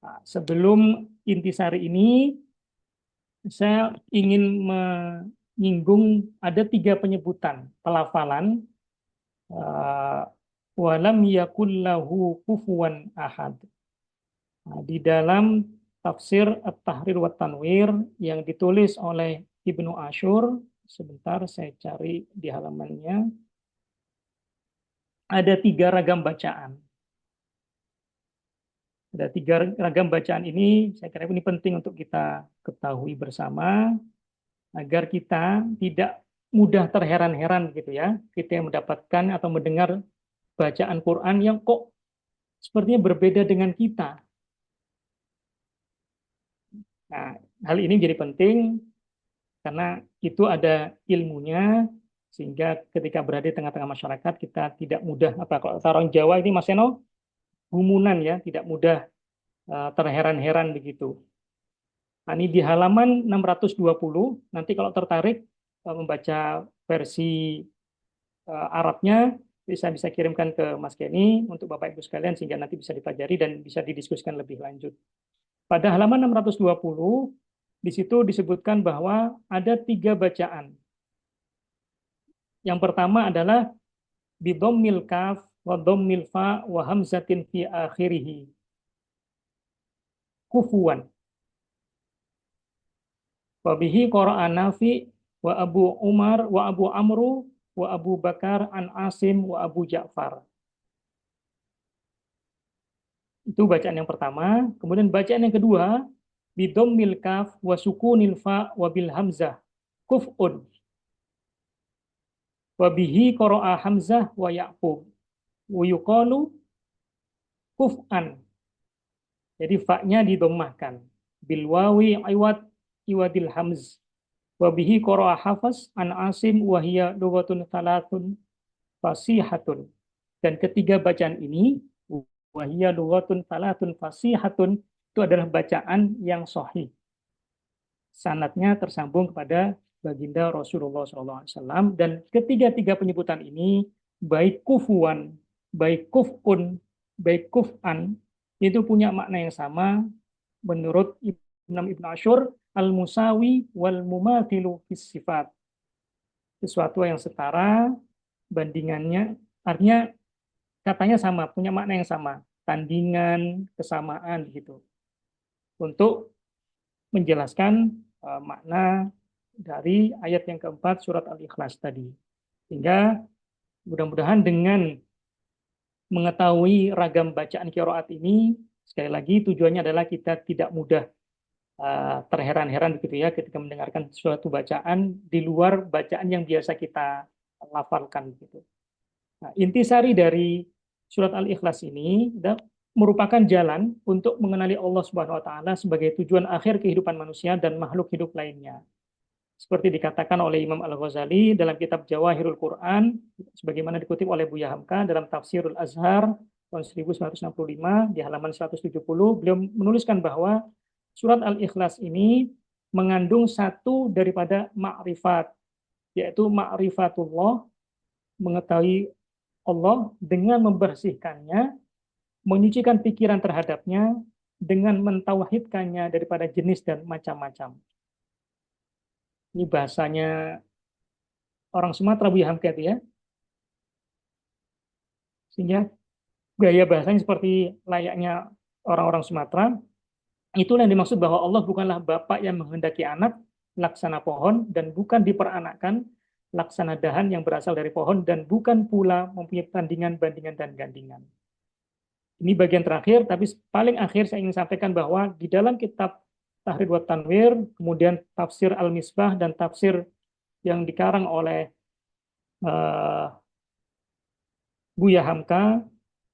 Nah, sebelum intisari ini, saya ingin menyinggung ada 3 penyebutan pelafalan walam yakul lahu kufuwan ahad. Nah, di dalam tafsir At-Tahrir wa Tanwir yang ditulis oleh Ibnu Ashur, sebentar saya cari di halamannya, ada 3 ragam bacaan. Ada 3 ragam bacaan ini, saya kira ini penting untuk kita ketahui bersama, agar kita tidak mudah terheran-heran gitu ya, kita yang mendapatkan atau mendengar bacaan Quran yang kok sepertinya berbeda dengan kita. Nah, hal ini jadi penting karena itu ada ilmunya, sehingga ketika berada di tengah-tengah masyarakat kita tidak mudah, apa kalau orang Jawa ini Mas Eno, gumunan ya, tidak mudah terheran-heran begitu. Nah, ini di halaman 620, nanti kalau tertarik membaca versi Arabnya, bisa kirimkan ke Mas Kenny untuk Bapak Ibu sekalian sehingga nanti bisa dipelajari dan bisa didiskusikan lebih lanjut. Pada halaman 620, di situ disebutkan bahwa ada 3 bacaan. Yang pertama adalah bidhammil kaf wa dhammil fa wa hamzatin fi akhirih. Kufuwan. Wa bihi qara'a Nafi wa Abu Umar wa Abu Amru wa Abu Bakar an Asim wa Abu Ja'far. Itu bacaan yang pertama. Kemudian bacaan yang kedua, bidhammil kaf wa sukunil fa wa bil hamzah kuf'un. Wa bihi qara'a Hamzah wa Ya'qub. Wa yuqalu kuf'an. Jadi fa-nya didommahkan. Bil wawi iwadil hamz. Wa bihi qara'a Hafs an Asim wa hiya lughatun thalathun fasihatun. Dan ketiga bacaan ini, wa hiya lughatun thalathun fasihatun, itu adalah bacaan yang sahih. Sanadnya tersambung kepada baginda Rasulullah SAW, dan ketiga-tiga penyebutan ini, baik kufuan, baik kufun, baik kufan, itu punya makna yang sama menurut Ibnu Ashur, al-musawi wal mumathilu fis sifat. Sesuatu yang setara, bandingannya, artinya katanya sama, punya makna yang sama, tandingan, kesamaan gitu. Untuk menjelaskan makna dari ayat yang keempat surat Al-Ikhlas tadi. Sehingga mudah-mudahan dengan mengetahui ragam bacaan qiraat ini, sekali lagi tujuannya adalah kita tidak mudah terheran-heran begitu ya ketika mendengarkan suatu bacaan di luar bacaan yang biasa kita lafalkan gitu. Nah, intisari dari surat Al-Ikhlas ini merupakan jalan untuk mengenali Allah Subhanahu wa taala sebagai tujuan akhir kehidupan manusia dan makhluk hidup lainnya. Seperti dikatakan oleh Imam Al-Ghazali dalam kitab Jawahirul Quran, sebagaimana dikutip oleh Buya Hamka dalam Tafsirul Azhar tahun 1965 di halaman 170, beliau menuliskan bahwa surat Al-Ikhlas ini mengandung satu daripada ma'rifat, yaitu ma'rifatullah, mengetahui Allah dengan membersihkannya, menyucikan pikiran terhadapnya, dengan mentauhidkannya daripada jenis dan macam-macam. Ini bahasanya orang Sumatera, Bu Hamka itu ya. Sehingga gaya bahasanya seperti layaknya orang-orang Sumatera. Itulah yang dimaksud bahwa Allah bukanlah bapak yang menghendaki anak, laksana pohon, dan bukan diperanakkan, laksana dahan yang berasal dari pohon, dan bukan pula mempunyai tandingan, bandingan, dan gandingan. Ini bagian terakhir, tapi paling akhir saya ingin sampaikan bahwa di dalam kitab Tahrir wa Tanwir, kemudian tafsir Al-Misbah, dan tafsir yang dikarang oleh Buya Hamka,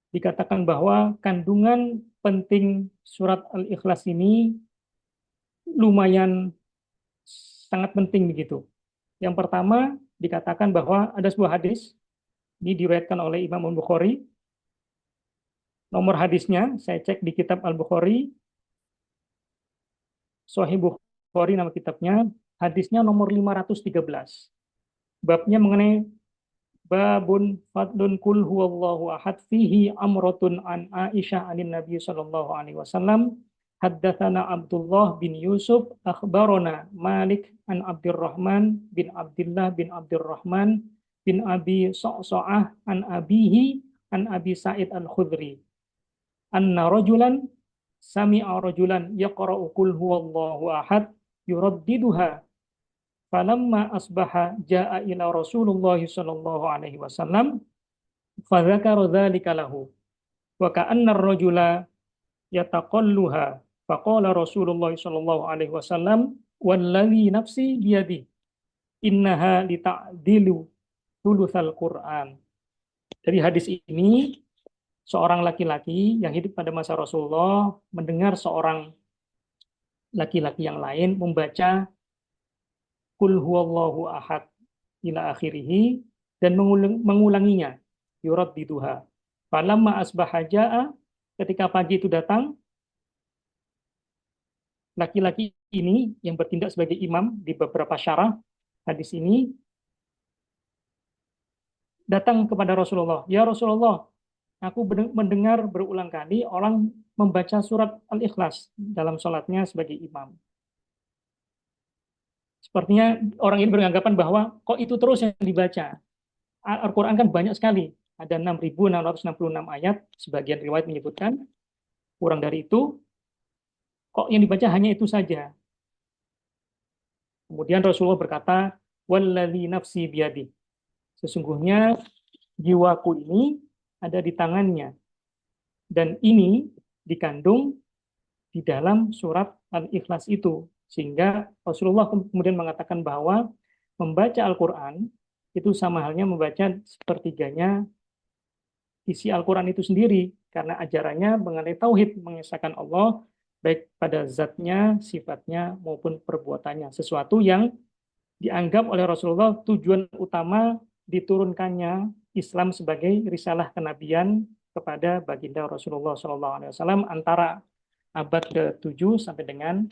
dikatakan bahwa kandungan penting surat Al-Ikhlas ini lumayan sangat penting begitu. Yang pertama, dikatakan bahwa ada sebuah hadis, ini diriwayatkan oleh Imam Al-Bukhari. Nomor hadisnya, saya cek di kitab Al-Bukhari, Sahih Bukhari nama kitabnya, hadisnya nomor 513. Babnya mengenai babun fadlun kul huwallahu ahad fihi amrotun an Aisyah anin Nabi sallallahu alaihi wasallam. Haddatsana Abdullah bin Yusuf akhbarona Malik an Abdurrahman bin Abdullah bin Abdurrahman bin Abi Sa'sa'ah an abihi an Abi Sa'id al-Khudri anna rajulan sami'a rajulan yaqra'u qul huwallahu ahad yuraddiduha falamma asbaha jaa ila Rasulullah sallallahu alaihi wasallam fadzakara dzalika lahu wa ka'anna ar-rajula yataqalluha faqala Rasulullah sallallahu alaihi wasallam wallazi nafsi biyadi innaha lita'dilu thulutsal Qur'an. Dari hadis ini, seorang laki-laki yang hidup pada masa Rasulullah mendengar seorang laki-laki yang lain membaca Qul huwallahu ahad ila akhirih dan mengulanginya yuraddiduha. Falamma asbaha jaa, ketika pagi itu datang, laki-laki ini yang bertindak sebagai imam di beberapa syarah hadis ini datang kepada Rasulullah. Ya Rasulullah, aku mendengar berulang kali orang membaca surat Al-Ikhlas dalam sholatnya sebagai imam. Sepertinya orang ini beranggapan bahwa kok itu terus yang dibaca. Al-Quran kan banyak sekali. Ada 6.666 ayat, sebagian riwayat menyebutkan. Kurang dari itu, kok yang dibaca hanya itu saja. Kemudian Rasulullah berkata, Walladzi nafsi biyadi. Sesungguhnya jiwaku ini ada di tangannya. Dan ini dikandung di dalam surat Al-Ikhlas itu. Sehingga Rasulullah kemudian mengatakan bahwa membaca Al-Quran itu sama halnya membaca sepertiganya isi Al-Quran itu sendiri. Karena ajarannya mengenai tauhid, mengesahkan Allah, baik pada zatnya, sifatnya, maupun perbuatannya. Sesuatu yang dianggap oleh Rasulullah tujuan utama diturunkannya Islam sebagai risalah kenabian kepada baginda Rasulullah SAW antara abad ke-7 sampai dengan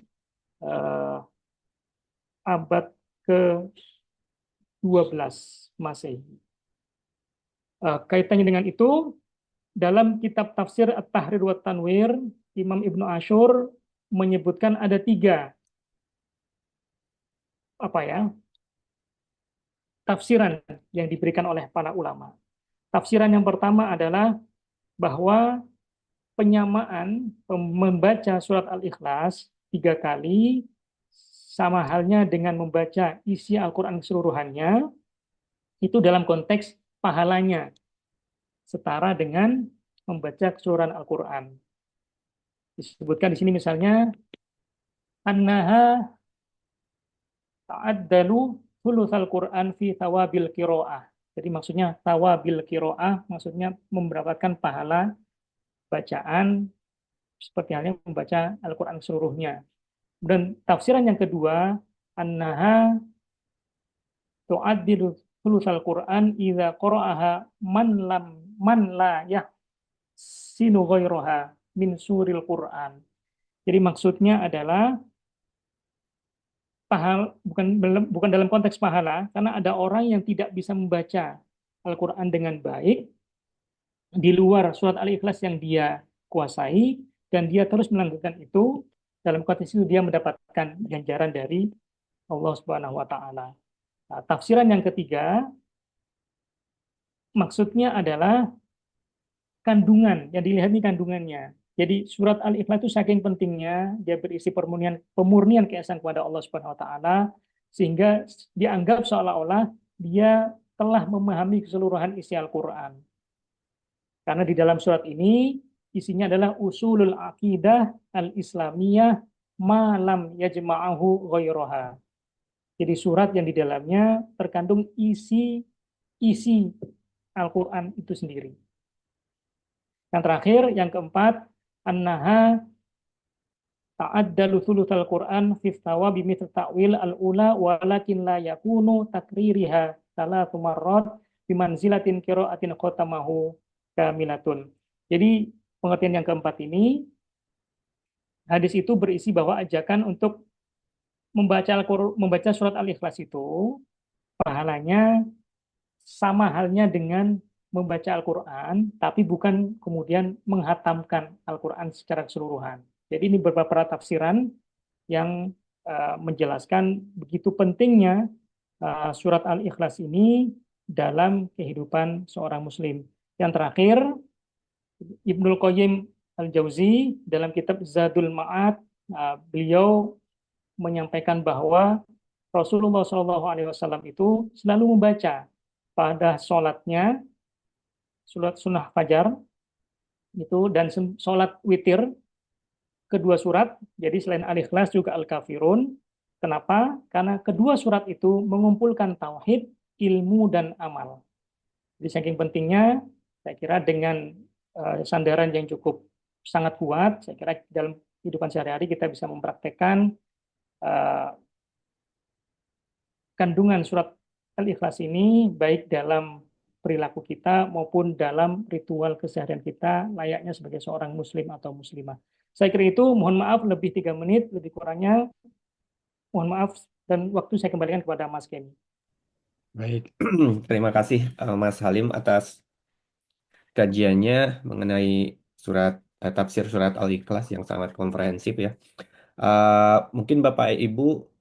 abad ke-12 Masehi. Kaitannya dengan itu, dalam kitab tafsir At-Tahrir wa Tanwir, Imam Ibnu Ashur menyebutkan ada 3 tafsiran yang diberikan oleh para ulama. Tafsiran yang pertama adalah bahwa penyamaan membaca surat Al-Ikhlas 3 kali sama halnya dengan membaca isi Al-Quran keseluruhannya, itu dalam konteks pahalanya setara dengan membaca keseluruhan Al-Quran. Disebutkan di sini misalnya annaha ta'addalu thulutsal Quran fi thawabil qiraah. Jadi maksudnya thawabil qiraah maksudnya mendapatkan pahala bacaan seperti halnya membaca Al-Quran seluruhnya. Dan tafsiran yang kedua, annaha tu'addilu thulutsal Quran idza qara'aha man la yahsinu ghairaha min suril Quran. Jadi maksudnya adalah bukan dalam konteks pahala, karena ada orang yang tidak bisa membaca Al-Quran dengan baik di luar surat Al-Ikhlas yang dia kuasai, dan dia terus melanggengkan itu. Dalam konteks itu dia mendapatkan ganjaran dari Allah Subhanahu wa taala. Nah, tafsiran yang ketiga maksudnya adalah kandungan, yang dilihat ini kandungannya. Jadi surat Al-Ikhlas itu saking pentingnya, dia berisi pemurnian pemurnian keesaan kepada Allah Subhanahu wa taala, sehingga dianggap seolah-olah dia telah memahami keseluruhan isi Al-Qur'an. Karena di dalam surat ini isinya adalah usulul aqidah al-islamiyah malam yajma'ahu ghairaha. Jadi surat yang di dalamnya terkandung isi Al-Quran itu sendiri. Yang terakhir, yang keempat, annaha ta'addalu thuluthal Quran fi thawabi mithl ta'wil al-ula walakin la yakunu takririha salathu marrat bimanzilatin qiraatin khatamahu kamilatun. Jadi pengertian yang keempat ini, hadis itu berisi bahwa ajakan untuk membaca surat Al-Ikhlas itu pahalanya sama halnya dengan membaca Al-Quran, tapi bukan kemudian menghatamkan Al-Quran secara keseluruhan. Jadi ini beberapa tafsiran yang menjelaskan begitu pentingnya surat Al-Ikhlas ini dalam kehidupan seorang Muslim. Yang terakhir, Ibnul Qayyim Al-Jauzi dalam kitab Zadul Ma'ad, beliau menyampaikan bahwa Rasulullah SAW itu selalu membaca pada sholatnya, sholat sunnah fajar itu, dan sholat witir kedua surat. Jadi selain Al-Ikhlas juga Al-Kafirun. Kenapa? Karena kedua surat itu mengumpulkan tauhid, ilmu, dan amal. Jadi saking pentingnya, saya kira dengan sandaran yang cukup sangat kuat, saya kira dalam kehidupan sehari-hari kita bisa mempraktekkan kandungan surat Al-Ikhlas ini baik dalam perilaku kita maupun dalam ritual keseharian kita layaknya sebagai seorang muslim atau muslimah. Saya kira itu, mohon maaf lebih 3 menit, lebih kurangnya mohon maaf, dan waktu saya kembalikan kepada Mas Kenny. Baik, terima kasih Mas Halim atas kajiannya mengenai tafsir surat Al-Ikhlas yang sangat komprehensif ya. Mungkin Bapak Ibu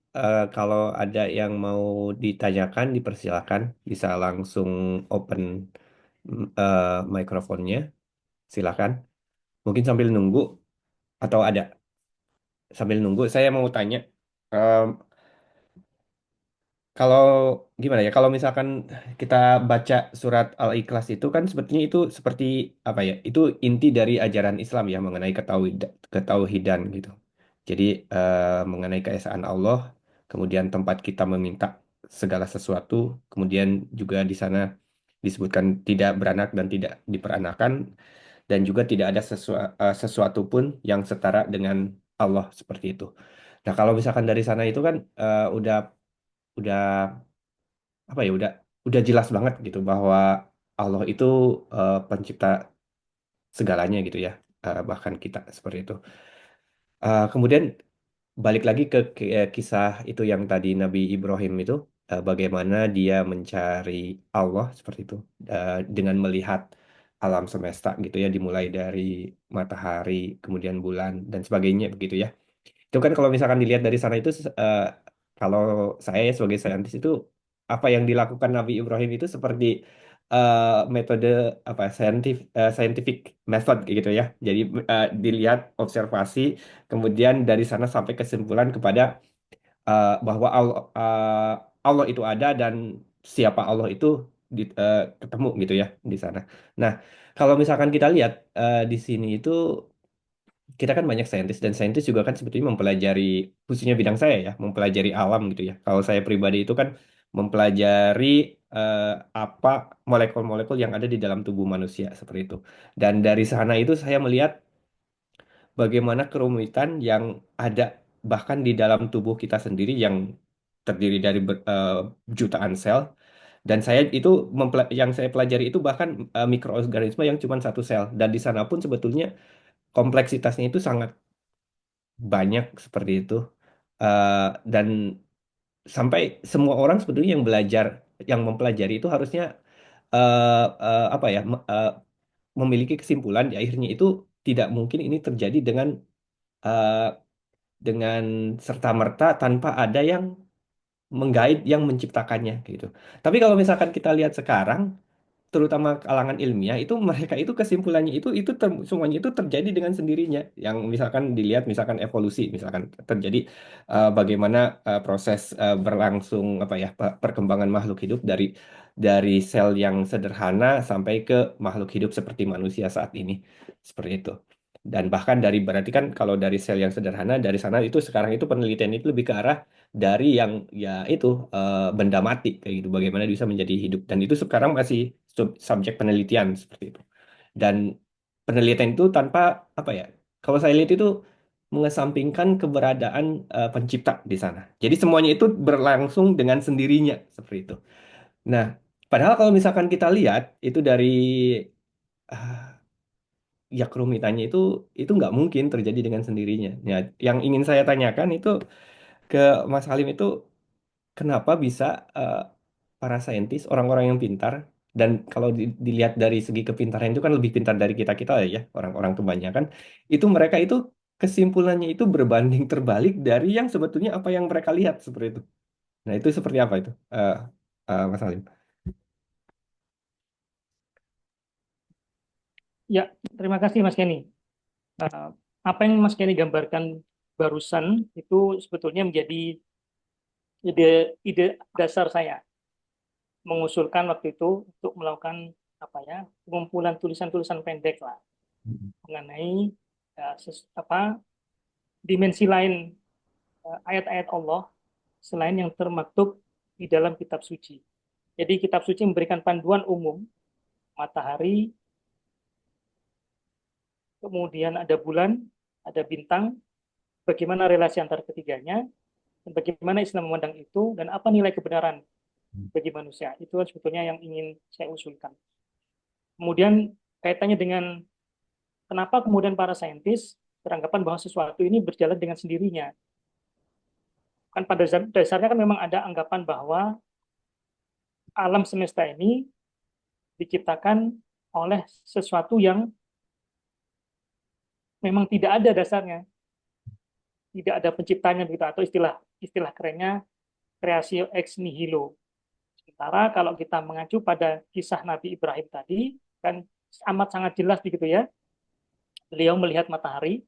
kalau ada yang mau ditanyakan dipersilakan, bisa langsung open mikrofonnya, silakan. Mungkin sambil nunggu atau ada sambil nunggu saya mau tanya. em, Kalau gimana ya, kalau misalkan kita baca surat Al-Ikhlas itu kan sebetulnya itu seperti apa ya? Itu inti dari ajaran Islam ya mengenai ketauhidan gitu. Jadi mengenai keesaan Allah, kemudian tempat kita meminta segala sesuatu, kemudian juga di sana disebutkan tidak beranak dan tidak diperanakan, dan juga tidak ada sesuatu pun yang setara dengan Allah seperti itu. Nah, kalau misalkan dari sana itu kan udah apa ya udah jelas banget gitu bahwa Allah itu pencipta segalanya gitu ya. Bahkan kita seperti itu. Kemudian balik lagi ke kisah itu yang tadi Nabi Ibrahim itu bagaimana dia mencari Allah seperti itu dengan melihat alam semesta gitu ya, dimulai dari matahari kemudian bulan dan sebagainya begitu ya. Itu kan kalau misalkan dilihat dari sana itu kalau saya sebagai saintis itu apa yang dilakukan Nabi Ibrahim itu seperti eh, metode apa scientific method kayak gitu ya. Jadi dilihat observasi kemudian dari sana sampai kesimpulan kepada bahwa Allah itu ada dan siapa Allah itu ketemu gitu ya di sana. Nah, kalau misalkan kita lihat di sini itu kita kan banyak saintis dan saintis juga kan sebetulnya mempelajari khususnya bidang saya ya mempelajari alam gitu ya. Kalau saya pribadi itu kan mempelajari eh, apa molekul-molekul yang ada di dalam tubuh manusia seperti itu. Dan dari sana itu saya melihat bagaimana kerumitan yang ada bahkan di dalam tubuh kita sendiri yang terdiri dari jutaan sel. Dan saya itu yang saya pelajari itu bahkan mikroorganisme yang cuma satu sel. Dan di sana pun sebetulnya kompleksitasnya itu sangat banyak seperti itu. Dan sampai semua orang sebetulnya yang mempelajari itu harusnya apa ya memiliki kesimpulan di akhirnya itu tidak mungkin ini terjadi eh, dengan serta-merta tanpa ada yang menggait yang menciptakannya gitu. Tapi kalau misalkan kita lihat sekarang, terutama kalangan ilmiah itu mereka itu kesimpulannya semuanya itu terjadi dengan sendirinya. Yang misalkan dilihat misalkan evolusi misalkan terjadi bagaimana proses berlangsung apa ya perkembangan makhluk hidup dari sel yang sederhana sampai ke makhluk hidup seperti manusia saat ini seperti itu. Dan bahkan berarti kan kalau dari sel yang sederhana dari sana itu sekarang itu penelitian itu lebih ke arah dari yang ya itu benda mati kayak gitu bagaimana bisa menjadi hidup dan itu sekarang masih subjek penelitian seperti itu dan penelitian itu tanpa apa ya kalau saya lihat itu mengesampingkan keberadaan pencipta di sana jadi semuanya itu berlangsung dengan sendirinya seperti itu. Nah, padahal kalau misalkan kita lihat itu dari ah, ya kerumitannya itu nggak mungkin terjadi dengan sendirinya. Ya, yang ingin saya tanyakan itu ke Mas Halim itu kenapa bisa eh, para saintis, orang-orang yang pintar, dan kalau dilihat dari segi kepintaran itu kan lebih pintar dari kita-kita ya, orang-orang kebanyakan, itu mereka itu kesimpulannya itu berbanding terbalik dari yang sebetulnya apa yang mereka lihat seperti itu. Nah, itu seperti apa itu, Mas Halim? Ya, terima kasih Mas Kenny. Eh, apa yang Mas Kenny gambarkan barusan itu sebetulnya menjadi ide dasar saya mengusulkan waktu itu untuk melakukan apa ya pengumpulan tulisan-tulisan pendek lah mengenai dimensi lain ayat-ayat Allah selain yang termaktub di dalam kitab suci. Jadi kitab suci memberikan panduan umum matahari, kemudian ada bulan, ada bintang, bagaimana relasi antar ketiganya, dan bagaimana Islam memandang itu, dan apa nilai kebenaran bagi manusia. Itu sebetulnya yang ingin saya usulkan. Kemudian kaitannya dengan kenapa kemudian para saintis beranggapan bahwa sesuatu ini berjalan dengan sendirinya. Kan pada dasarnya kan memang ada anggapan bahwa alam semesta ini diciptakan oleh sesuatu yang memang tidak ada dasarnya, tidak ada penciptanya begitu atau istilah istilah kerennya creatio ex nihilo. Sementara kalau kita mengacu pada kisah Nabi Ibrahim tadi kan amat sangat jelas begitu ya. Beliau melihat matahari.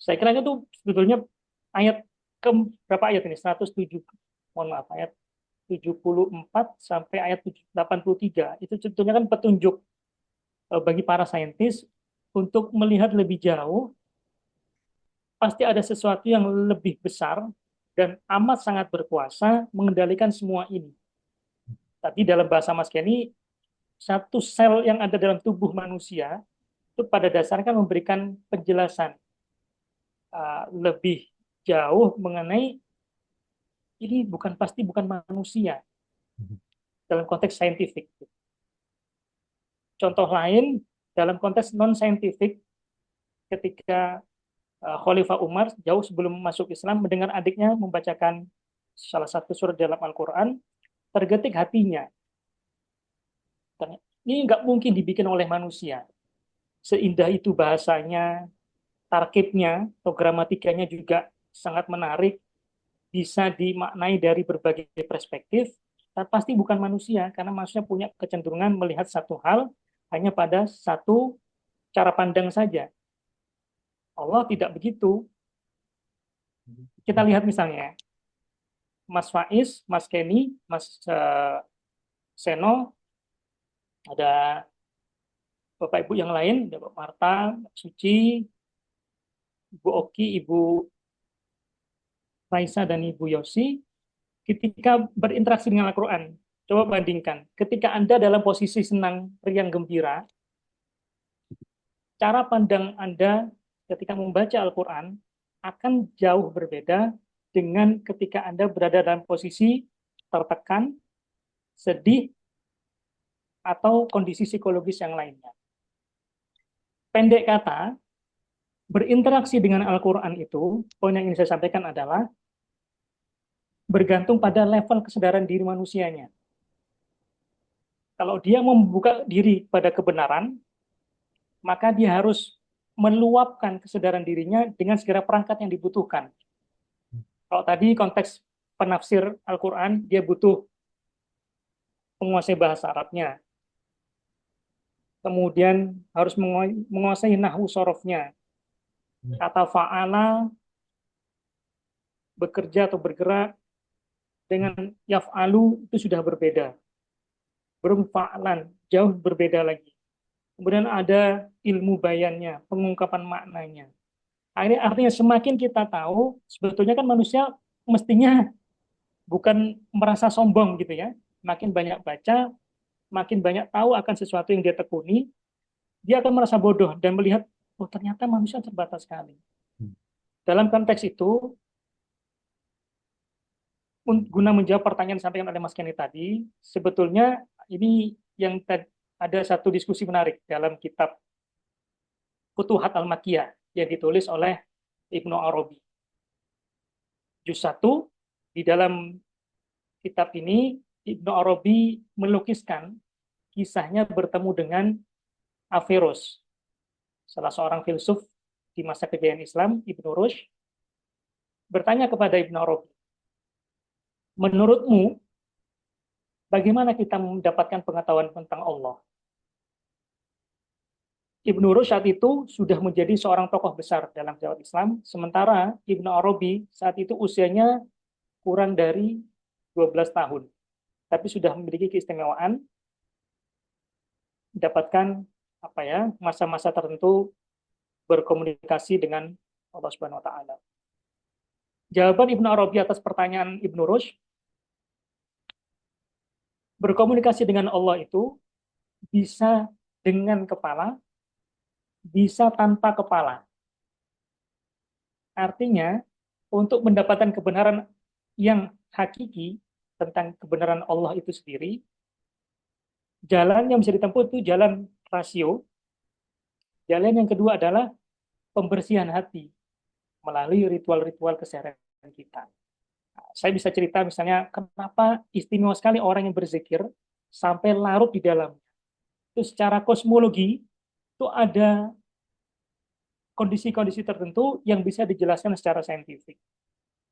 Saya kira itu sebetulnya ayat ke berapa ayat ini? 107. Mohon maaf, ayat 74 sampai ayat 83. Itu sebetulnya kan petunjuk bagi para saintis untuk melihat lebih jauh pasti ada sesuatu yang lebih besar dan amat sangat berkuasa mengendalikan semua ini. Tapi dalam bahasa Mas Kenny, satu sel yang ada dalam tubuh manusia itu pada dasarnya kan memberikan penjelasan lebih jauh mengenai ini bukan manusia dalam konteks saintifik. Contoh lain dalam konteks non saintifik ketika Khalifah Umar jauh sebelum masuk Islam mendengar adiknya membacakan salah satu surat dalam Al-Quran, tergetik hatinya. Ini nggak mungkin dibikin oleh manusia. Seindah itu bahasanya, tarkibnya, atau gramatikanya juga sangat menarik, bisa dimaknai dari berbagai perspektif, tapi pasti bukan manusia, karena manusia punya kecenderungan melihat satu hal hanya pada satu cara pandang saja. Allah tidak begitu. Kita lihat misalnya, Mas Faiz, Mas Kenny, Mas Seno, ada Bapak Ibu yang lain, ada Bapak Marta, Mbak Suci, Ibu Oki, Ibu Raisa, dan Ibu Yosi, ketika berinteraksi dengan Al-Quran, coba bandingkan. Ketika Anda dalam posisi senang, riang, gembira, cara pandang Anda ketika membaca Al-Quran akan jauh berbeda dengan ketika Anda berada dalam posisi tertekan, sedih, atau kondisi psikologis yang lainnya. Pendek kata, berinteraksi dengan Al-Quran itu, poin yang ingin saya sampaikan adalah bergantung pada level kesadaran diri manusianya. Kalau dia membuka diri pada kebenaran, maka dia harus meluapkan kesadaran dirinya dengan segala perangkat yang dibutuhkan. Kalau tadi konteks penafsir Al-Quran, dia butuh menguasai bahasa Arabnya, kemudian harus menguasai nahwu sorofnya. Kata fa'ala, bekerja atau bergerak, dengan yaf'alu itu sudah berbeda. Belum fa'lan, jauh berbeda lagi. Kemudian ada ilmu bayannya, pengungkapan maknanya. Artinya semakin kita tahu, sebetulnya kan manusia mestinya bukan merasa sombong gitu ya. Makin banyak baca, makin banyak tahu akan sesuatu yang dia tekuni, dia akan merasa bodoh dan melihat, oh ternyata manusia terbatas sekali. Dalam konteks itu, guna menjawab pertanyaan yang disampaikan oleh Mas Kenny tadi, sebetulnya ini yang ada satu diskusi menarik dalam kitab Futuhat Al-Makkiyah yang ditulis oleh Ibnu Arabi. Juz 1, di dalam kitab ini Ibnu Arabi melukiskan kisahnya bertemu dengan Averroes, salah seorang filsuf di masa kejayaan Islam, Ibnu Rushd, bertanya kepada Ibnu Arabi, menurutmu bagaimana kita mendapatkan pengetahuan tentang Allah? Ibnu Rushd saat itu sudah menjadi seorang tokoh besar dalam sejarah Islam, sementara Ibnu Arabi saat itu usianya kurang dari 12 tahun, tapi sudah memiliki keistimewaan, mendapatkan masa-masa tertentu berkomunikasi dengan Allah Subhanahu wa taala. Jawaban Ibnu Arabi atas pertanyaan Ibnu Rushd, berkomunikasi dengan Allah itu bisa dengan kepala, bisa tanpa kepala. Artinya, untuk mendapatkan kebenaran yang hakiki tentang kebenaran Allah itu sendiri, jalan yang bisa ditempuh itu jalan rasio. Jalan yang kedua adalah pembersihan hati melalui ritual-ritual keseharian kita. Nah, saya bisa cerita misalnya kenapa istimewa sekali orang yang berzikir sampai larut di dalam. Itu secara kosmologi itu ada kondisi-kondisi tertentu yang bisa dijelaskan secara saintifik.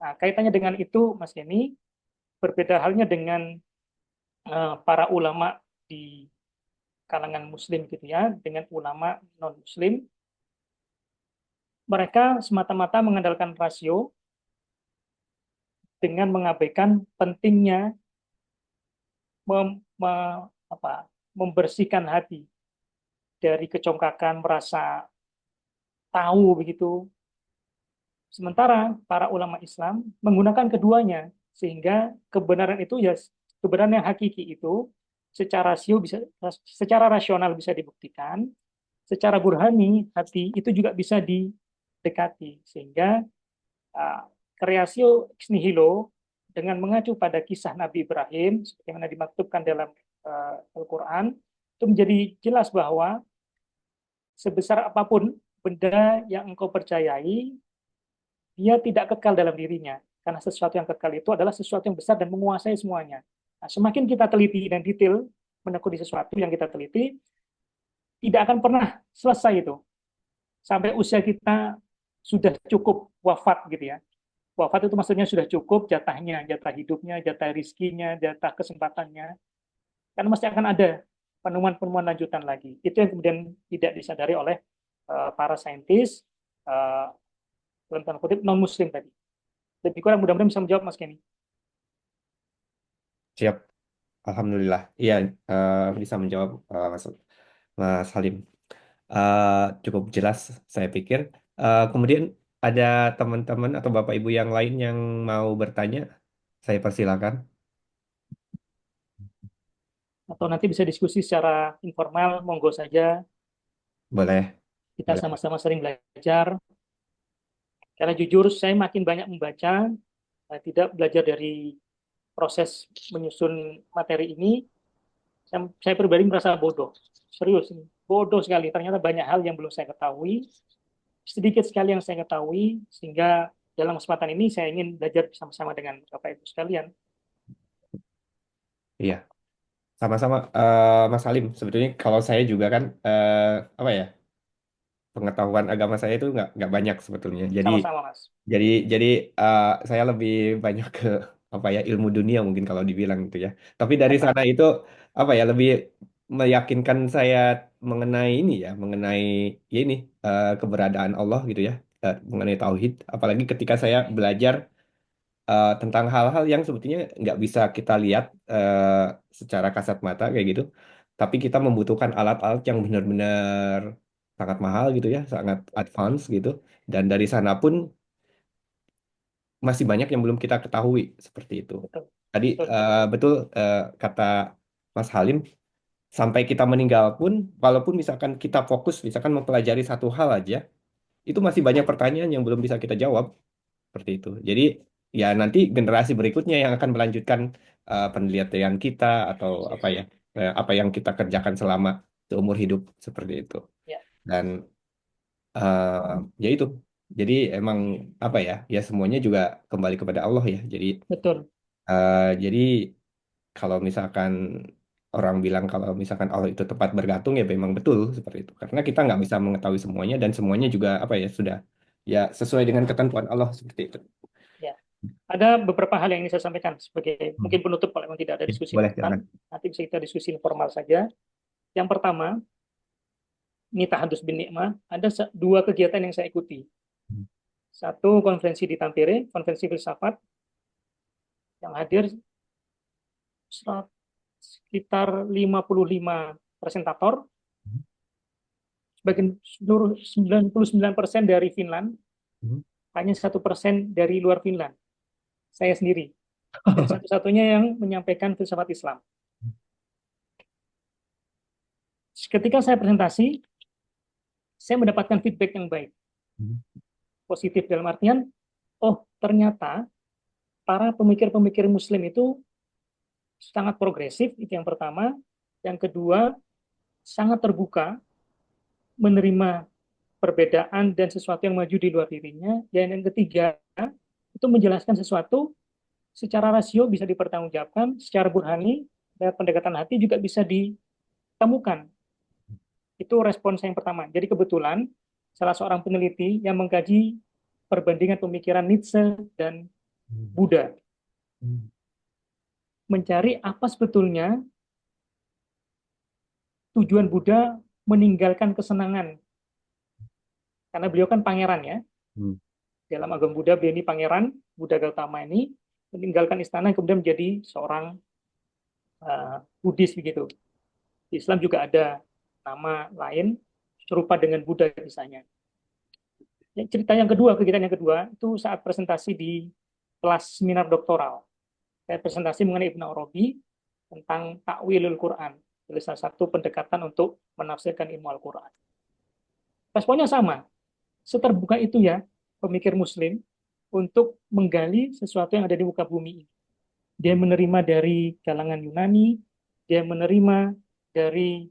Nah, kaitannya dengan itu, Mas Yeni, berbeda halnya dengan para ulama di kalangan Muslim gitu ya, dengan ulama non-Muslim. Mereka semata-mata mengandalkan rasio dengan mengabaikan pentingnya mem, me, membersihkan hati dari kecongkakan, merasa tahu begitu. Sementara para ulama Islam menggunakan keduanya sehingga kebenaran itu ya kebenaran yang hakiki itu secara rasional bisa dibuktikan, secara burhani hati itu juga bisa didekati sehingga kreasio ex nihilo dengan mengacu pada kisah Nabi Ibrahim sebagaimana dimaktubkan dalam Al-Quran itu menjadi jelas bahwa sebesar apapun benda yang engkau percayai, dia tidak kekal dalam dirinya. Karena sesuatu yang kekal itu adalah sesuatu yang besar dan menguasai semuanya. Nah, semakin kita teliti dan detail menekuni sesuatu yang kita teliti, tidak akan pernah selesai itu. Sampai usia kita sudah cukup wafat gitu ya. Wafat itu maksudnya sudah cukup jatahnya, jatah hidupnya, jatah rizkinya, jatah kesempatannya. Karena masih akan ada penemuan-penemuan lanjutan lagi. Itu yang kemudian tidak disadari oleh para saintis, dalam tanda kutip non-muslim tadi. Lebih kurang mudah-mudahan bisa menjawab Mas Kenny. Siap. Alhamdulillah. Iya, bisa menjawab Mas Halim. Cukup jelas, saya pikir. Kemudian ada teman-teman atau Bapak Ibu yang lain yang mau bertanya, saya persilakan. Atau nanti bisa diskusi secara informal, monggo saja. Boleh, Kita boleh. sama-sama sering belajar. Karena jujur, saya makin banyak membaca, tidak belajar dari proses menyusun materi ini, saya pribadi merasa bodoh. Serius, bodoh sekali. Ternyata banyak hal yang belum saya ketahui, sedikit sekali yang saya ketahui, sehingga dalam kesempatan ini saya ingin belajar bersama-sama dengan Bapak Ibu sekalian. Iya, sama-sama Mas Salim. Sebetulnya kalau saya juga kan apa ya, pengetahuan agama saya itu nggak banyak sebetulnya. Jadi Sama-sama, Mas. Jadi jadi eh, saya lebih banyak ke apa ya, ilmu dunia mungkin kalau dibilang gitu ya. Tapi dari sana itu apa ya, lebih meyakinkan saya mengenai ini ya, mengenai ya ini, keberadaan Allah gitu ya, mengenai tauhid. Apalagi ketika saya belajar tentang hal-hal yang sebetulnya nggak bisa kita lihat secara kasat mata kayak gitu. Tapi kita membutuhkan alat-alat yang benar-benar sangat mahal gitu ya, sangat advance gitu. Dan dari sana pun masih banyak yang belum kita ketahui seperti itu. Betul, Tadi betul, betul kata Mas Halim, sampai kita meninggal pun, walaupun misalkan kita fokus, misalkan mempelajari satu hal aja, itu masih banyak pertanyaan yang belum bisa kita jawab seperti itu. Jadi ya nanti generasi berikutnya yang akan melanjutkan penelitian kita atau apa ya, apa yang kita kerjakan selama seumur hidup seperti itu. ya, Dan ya itu. Jadi emang apa ya, ya semuanya juga kembali kepada Allah ya. betul, Jadi kalau misalkan orang bilang kalau misalkan Allah itu tempat bergantung, ya memang betul seperti itu. Karena kita nggak bisa mengetahui semuanya, dan semuanya juga apa ya, sudah ya sesuai dengan ketentuan Allah seperti itu. ya. Ada beberapa hal yang ingin saya sampaikan sebagai Hmm. mungkin penutup kalau memang tidak ada Oke, diskusi boleh lanjutan. silakan. Nanti bisa kita diskusi informal saja. Yang pertama, ini Tahadus bin Nikmah, ada dua kegiatan yang saya ikuti. Hmm. Satu konferensi di Tampere, konferensi filsafat, yang hadir sekitar 55 presentator, sebagian seluruh 99% dari Finland, Hmm. hanya 1% dari luar Finland. Saya sendiri. Dan satu-satunya yang menyampaikan filsafat Islam. Ketika saya presentasi, saya mendapatkan feedback yang baik. Hmm. Positif dalam artian, oh ternyata para pemikir-pemikir Muslim itu sangat progresif, itu yang pertama. Yang kedua, sangat terbuka, menerima perbedaan dan sesuatu yang maju di luar dirinya. Dan yang ketiga, itu menjelaskan sesuatu secara rasio bisa dipertanggungjawabkan, secara burhani, dan pendekatan hati juga bisa ditemukan. Itu respons yang pertama. Jadi kebetulan salah seorang peneliti yang mengkaji perbandingan pemikiran Nietzsche dan Buddha, Hmm. mencari apa sebetulnya tujuan Buddha meninggalkan kesenangan. Karena beliau kan pangeran ya. Hmm. Dalam agama Buddha, beliau ini pangeran, Buddha Gautama ini meninggalkan istana kemudian menjadi seorang Buddhis begitu. Di Islam juga ada nama lain serupa dengan Buddha misalnya. Cerita yang kedua, kegiatan yang kedua itu saat presentasi di kelas seminar doktoral. Saya presentasi mengenai Ibnu Arabi tentang takwilul Quran. Jadi salah satu pendekatan untuk menafsirkan ilmu Al-Quran. Responnya sama. Seterbuka itu ya pemikir Muslim untuk menggali sesuatu yang ada di muka bumi ini. Dia menerima dari kalangan Yunani, dia menerima dari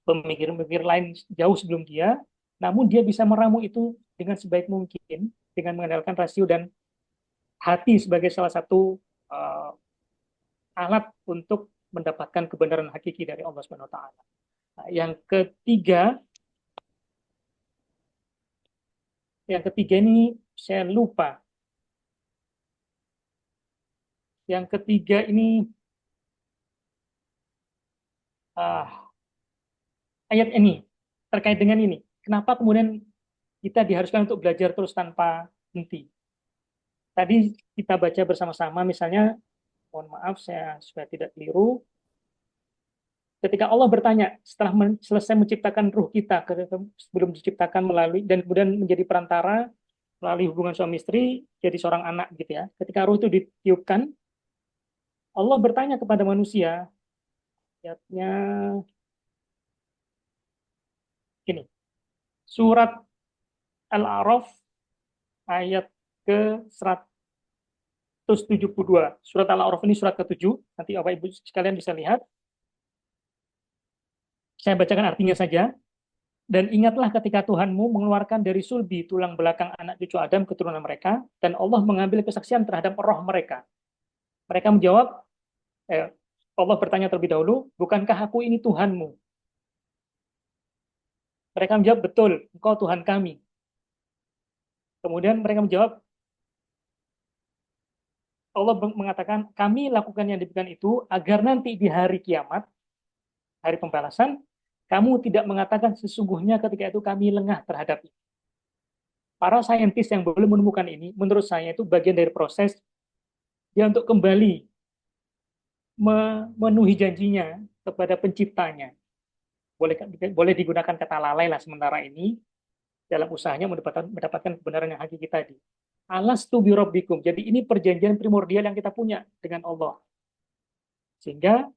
pemikir-pemikir lain jauh sebelum dia, namun dia bisa meramu itu dengan sebaik mungkin dengan mengandalkan rasio dan hati sebagai salah satu uh, alat untuk mendapatkan kebenaran hakiki dari Allah Subhanahu wa taala. Nah, yang ketiga ini saya lupa. Yang ketiga ini ayat ini terkait dengan ini. Kenapa kemudian kita diharuskan untuk belajar terus tanpa henti? Tadi kita baca bersama-sama, misalnya, mohon maaf saya supaya tidak keliru, ketika Allah bertanya setelah selesai menciptakan ruh kita, sebelum diciptakan melalui dan kemudian menjadi perantara melalui hubungan suami istri jadi seorang anak gitu ya. Ketika ruh itu ditiupkan, Allah bertanya kepada manusia, ayatnya gini, surat Al-A'raf ayat ke 172. Surat Al-A'raf ini surat ke-7, nanti Bapak Ibu sekalian bisa lihat. Saya bacakan artinya saja. Dan ingatlah ketika Tuhanmu mengeluarkan dari sulbi tulang belakang anak cucu Adam keturunan mereka, dan Allah mengambil kesaksian terhadap roh mereka. Mereka menjawab, Allah bertanya terlebih dahulu, bukankah aku ini Tuhanmu? Mereka menjawab, betul, engkau Tuhan kami. Kemudian mereka menjawab, Allah mengatakan, kami lakukan yang demikian itu agar nanti di hari kiamat, hari pembalasan, kamu tidak mengatakan sesungguhnya ketika itu kami lengah terhadap itu. Para saintis yang belum menemukan ini, menurut saya itu bagian dari proses dia untuk kembali memenuhi janjinya kepada penciptanya. Boleh digunakan kata lalai lah sementara ini dalam usahanya mendapatkan kebenaran yang hakiki tadi. Alastu bi rabbikum. Jadi ini perjanjian primordial yang kita punya dengan Allah. Sehingga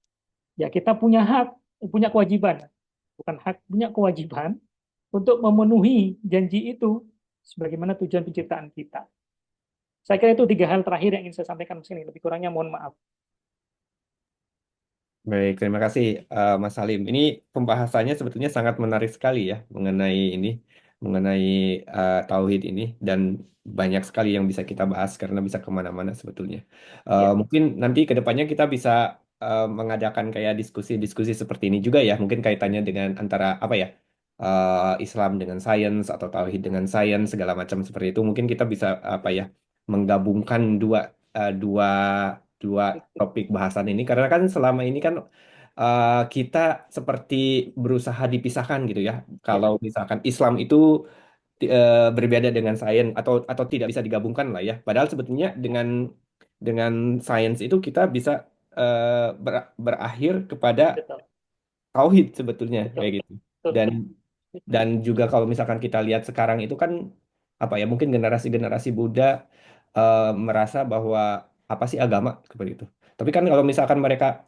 ya kita punya hak, punya kewajiban. Bukan hak, punya kewajiban untuk memenuhi janji itu sebagaimana tujuan penciptaan kita. Saya kira itu 3 hal terakhir yang ingin saya sampaikan di sini. Lebih kurangnya mohon maaf. Baik, terima kasih Mas Salim. Ini pembahasannya sebetulnya sangat menarik sekali ya mengenai tauhid ini dan banyak sekali yang bisa kita bahas karena bisa kemana-mana sebetulnya. Ya, Mungkin nanti ke depannya kita bisa mengadakan kayak diskusi-diskusi seperti ini juga ya. Mungkin kaitannya dengan antara apa ya Islam dengan sains atau tauhid dengan sains segala macam seperti itu. Mungkin kita bisa apa ya menggabungkan dua dua topik bahasan ini karena kan selama ini kan kita seperti berusaha dipisahkan gitu ya. ya, Kalau misalkan Islam itu berbeda dengan sains atau tidak bisa digabungkan lah ya. Padahal sebetulnya dengan sains itu kita bisa berakhir kepada betul, tauhid sebetulnya betul, kayak gitu. betul, Dan betul. dan juga kalau misalkan kita lihat sekarang itu kan apa ya mungkin generasi-generasi Buddha merasa bahwa apa sih agama seperti itu. Tapi kan kalau misalkan mereka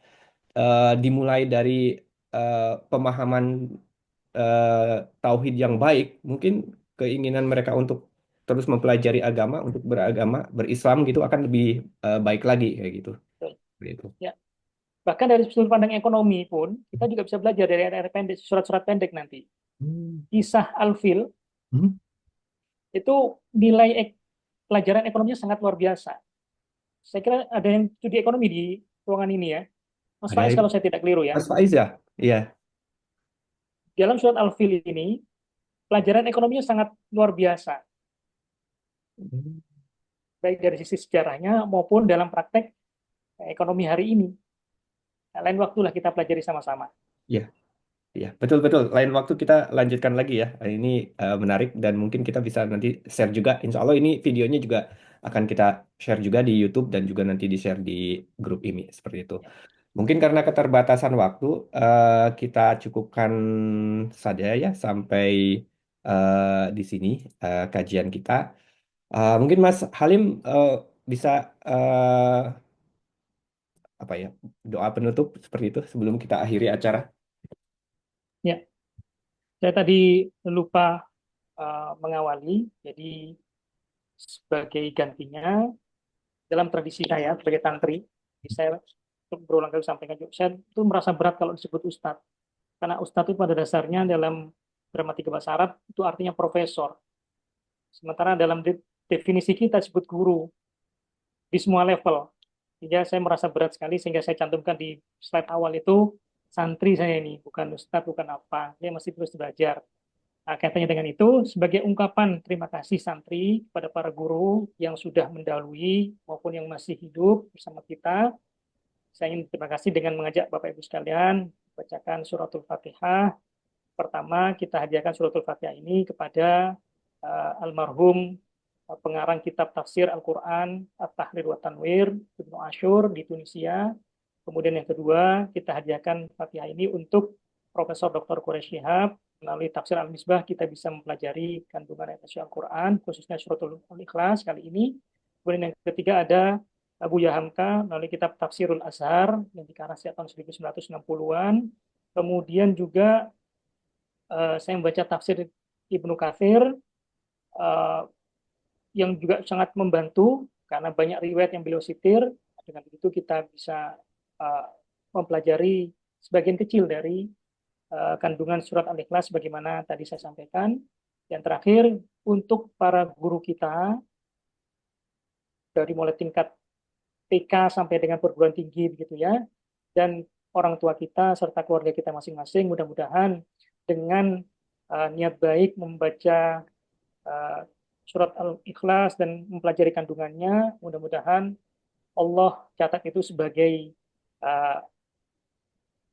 dimulai dari eh, pemahaman tauhid yang baik, mungkin keinginan mereka untuk terus mempelajari agama, untuk beragama, berislam gitu akan lebih baik lagi kayak gitu. Betul. Seperti itu. Ya. Bahkan dari sudut pandang ekonomi pun, kita juga bisa belajar dari pendek, surat-surat pendek nanti. Hmm. Kisah Alfil, Hmm. itu nilai pelajaran ekonominya sangat luar biasa. Saya kira ada yang studi ekonomi di ruangan ini ya. Mas Ada Faiz itu. kalau saya tidak keliru ya. Mas Faiz ya? Iya. Dalam surat Al-Fil ini, pelajaran ekonominya sangat luar biasa. Hmm. Baik dari sisi sejarahnya maupun dalam praktek ekonomi hari ini. Nah, lain waktulah kita pelajari sama-sama. Iya. Iya, betul betul. Lain waktu kita lanjutkan lagi ya. Ini menarik dan mungkin kita bisa nanti share juga. Insya Allah ini videonya juga akan kita share juga di YouTube dan juga nanti di-share di grup ini seperti itu. Mungkin karena keterbatasan waktu, kita cukupkan saja ya sampai di sini kajian kita. Mungkin Mas Halim bisa apa ya doa penutup seperti itu sebelum kita akhiri acara. Ya, saya tadi lupa mengawali. Jadi sebagai gantinya dalam tradisi saya sebagai santri, saya berulang kali sampaikan juga, saya itu merasa berat kalau disebut ustadz. Karena ustadz itu pada dasarnya dalam gramatika bahasa Arab itu artinya profesor. Sementara dalam definisi kita disebut guru di semua level. Sehingga saya merasa berat sekali sehingga saya cantumkan di slide awal itu santri saya ini, bukan ustadz, bukan apa. Saya masih terus belajar. Nah, kaitannya dengan itu, sebagai ungkapan terima kasih santri kepada para guru yang sudah mendahului maupun yang masih hidup bersama kita, saya ingin terima kasih dengan mengajak Bapak Ibu sekalian bacakan suratul Fatihah. Pertama, kita hadiahkan suratul Fatihah ini kepada almarhum pengarang kitab tafsir Al-Quran At-Tahrir wa Tanwir Ibnu Ashur di Tunisia. Kemudian yang kedua, kita hadiahkan Fatihah ini untuk Profesor Dr. Quraish Shihab. Melalui tafsir Al-Misbah kita bisa mempelajari kandungan ayat suci Al-Quran, khususnya suratul Al-Ikhlas kali ini. Kemudian yang ketiga ada Abu Yahamka melalui kitab Tafsirul Azhar yang dikarang sejak tahun 1960-an. Kemudian juga saya membaca tafsir Ibnu Katsir uh, yang juga sangat membantu karena banyak riwayat yang beliau sitir. Dengan begitu kita bisa uh, mempelajari sebagian kecil dari kandungan surat Al-Ikhlas bagaimana tadi saya sampaikan. Yang terakhir, untuk para guru kita dari mulai tingkat TK sampai dengan perguruan tinggi begitu ya, dan orang tua kita serta keluarga kita masing-masing, mudah-mudahan dengan niat baik membaca uh, surat Al-Ikhlas dan mempelajari kandungannya, mudah-mudahan Allah catat itu sebagai uh,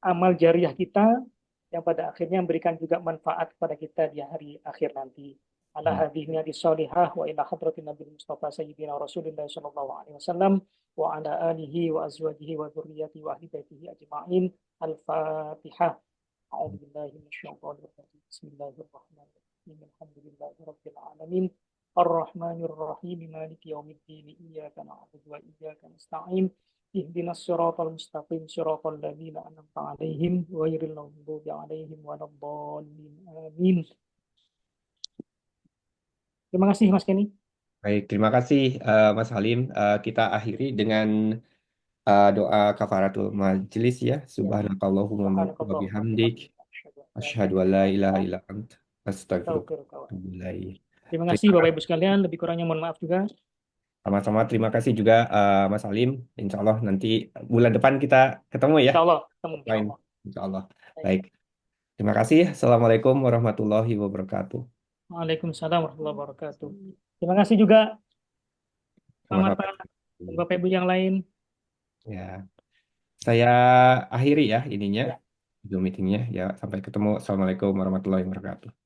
amal jariah kita yang pada akhirnya memberikan juga manfaat kepada kita di hari akhir nanti. Ala hadhihi niyati sholihah wa ila hadratin Nabi Mustafa Sayyidina Rasulullah sallallahu alaihi wasallam wa ala alihi wa azwajihi wa dzurriyyatihi wa ahli baitihi ajma'in. Al-Fatihah. A'udzu billahi minasyaitonir rajim. Bismillahirrahmanirrahim. Alhamdulillahi rabbil alamin. Ar-Rahmanir Rahim. Maliki yaumiddin. Iyyaka na'budu wa iyyaka nasta'in. Ihdinas siratal mustaqim siratal ladzina an'amta 'alaihim ghairil maghdubi 'alaihim waladdallin. Amin. Terima kasih Mas Kenny. Baik, terima kasih Mas Halim. Kita akhiri dengan doa kafaratul majelis ya. Subhanakallahumma wa Subhanakallahumma wa bihamdik. bihamdika asyhadu an la Asyhadu an ilaha la illa ilaha anta illa ant. Astagfirullah. astaghfiruka wa atubu ilaik. Terima kasih Terima Bapak kasih. Ibu sekalian, lebih kurangnya mohon maaf juga. Sama-sama. Terima kasih juga Mas Halim. Insya Allah nanti bulan depan kita ketemu ya. Insya Allah ketemu insya Lain. Allah. Insya Allah. Baik. Baik. Terima kasih. Assalamualaikum warahmatullahi wabarakatuh. Waalaikumsalam warahmatullahi wabarakatuh. Terima kasih juga Sama-sama. Pak dan Bapak Ibu yang lain. Ya. Saya akhiri ya ininya, Ya. Zoom meetingnya. Ya, sampai ketemu. Assalamualaikum warahmatullahi wabarakatuh.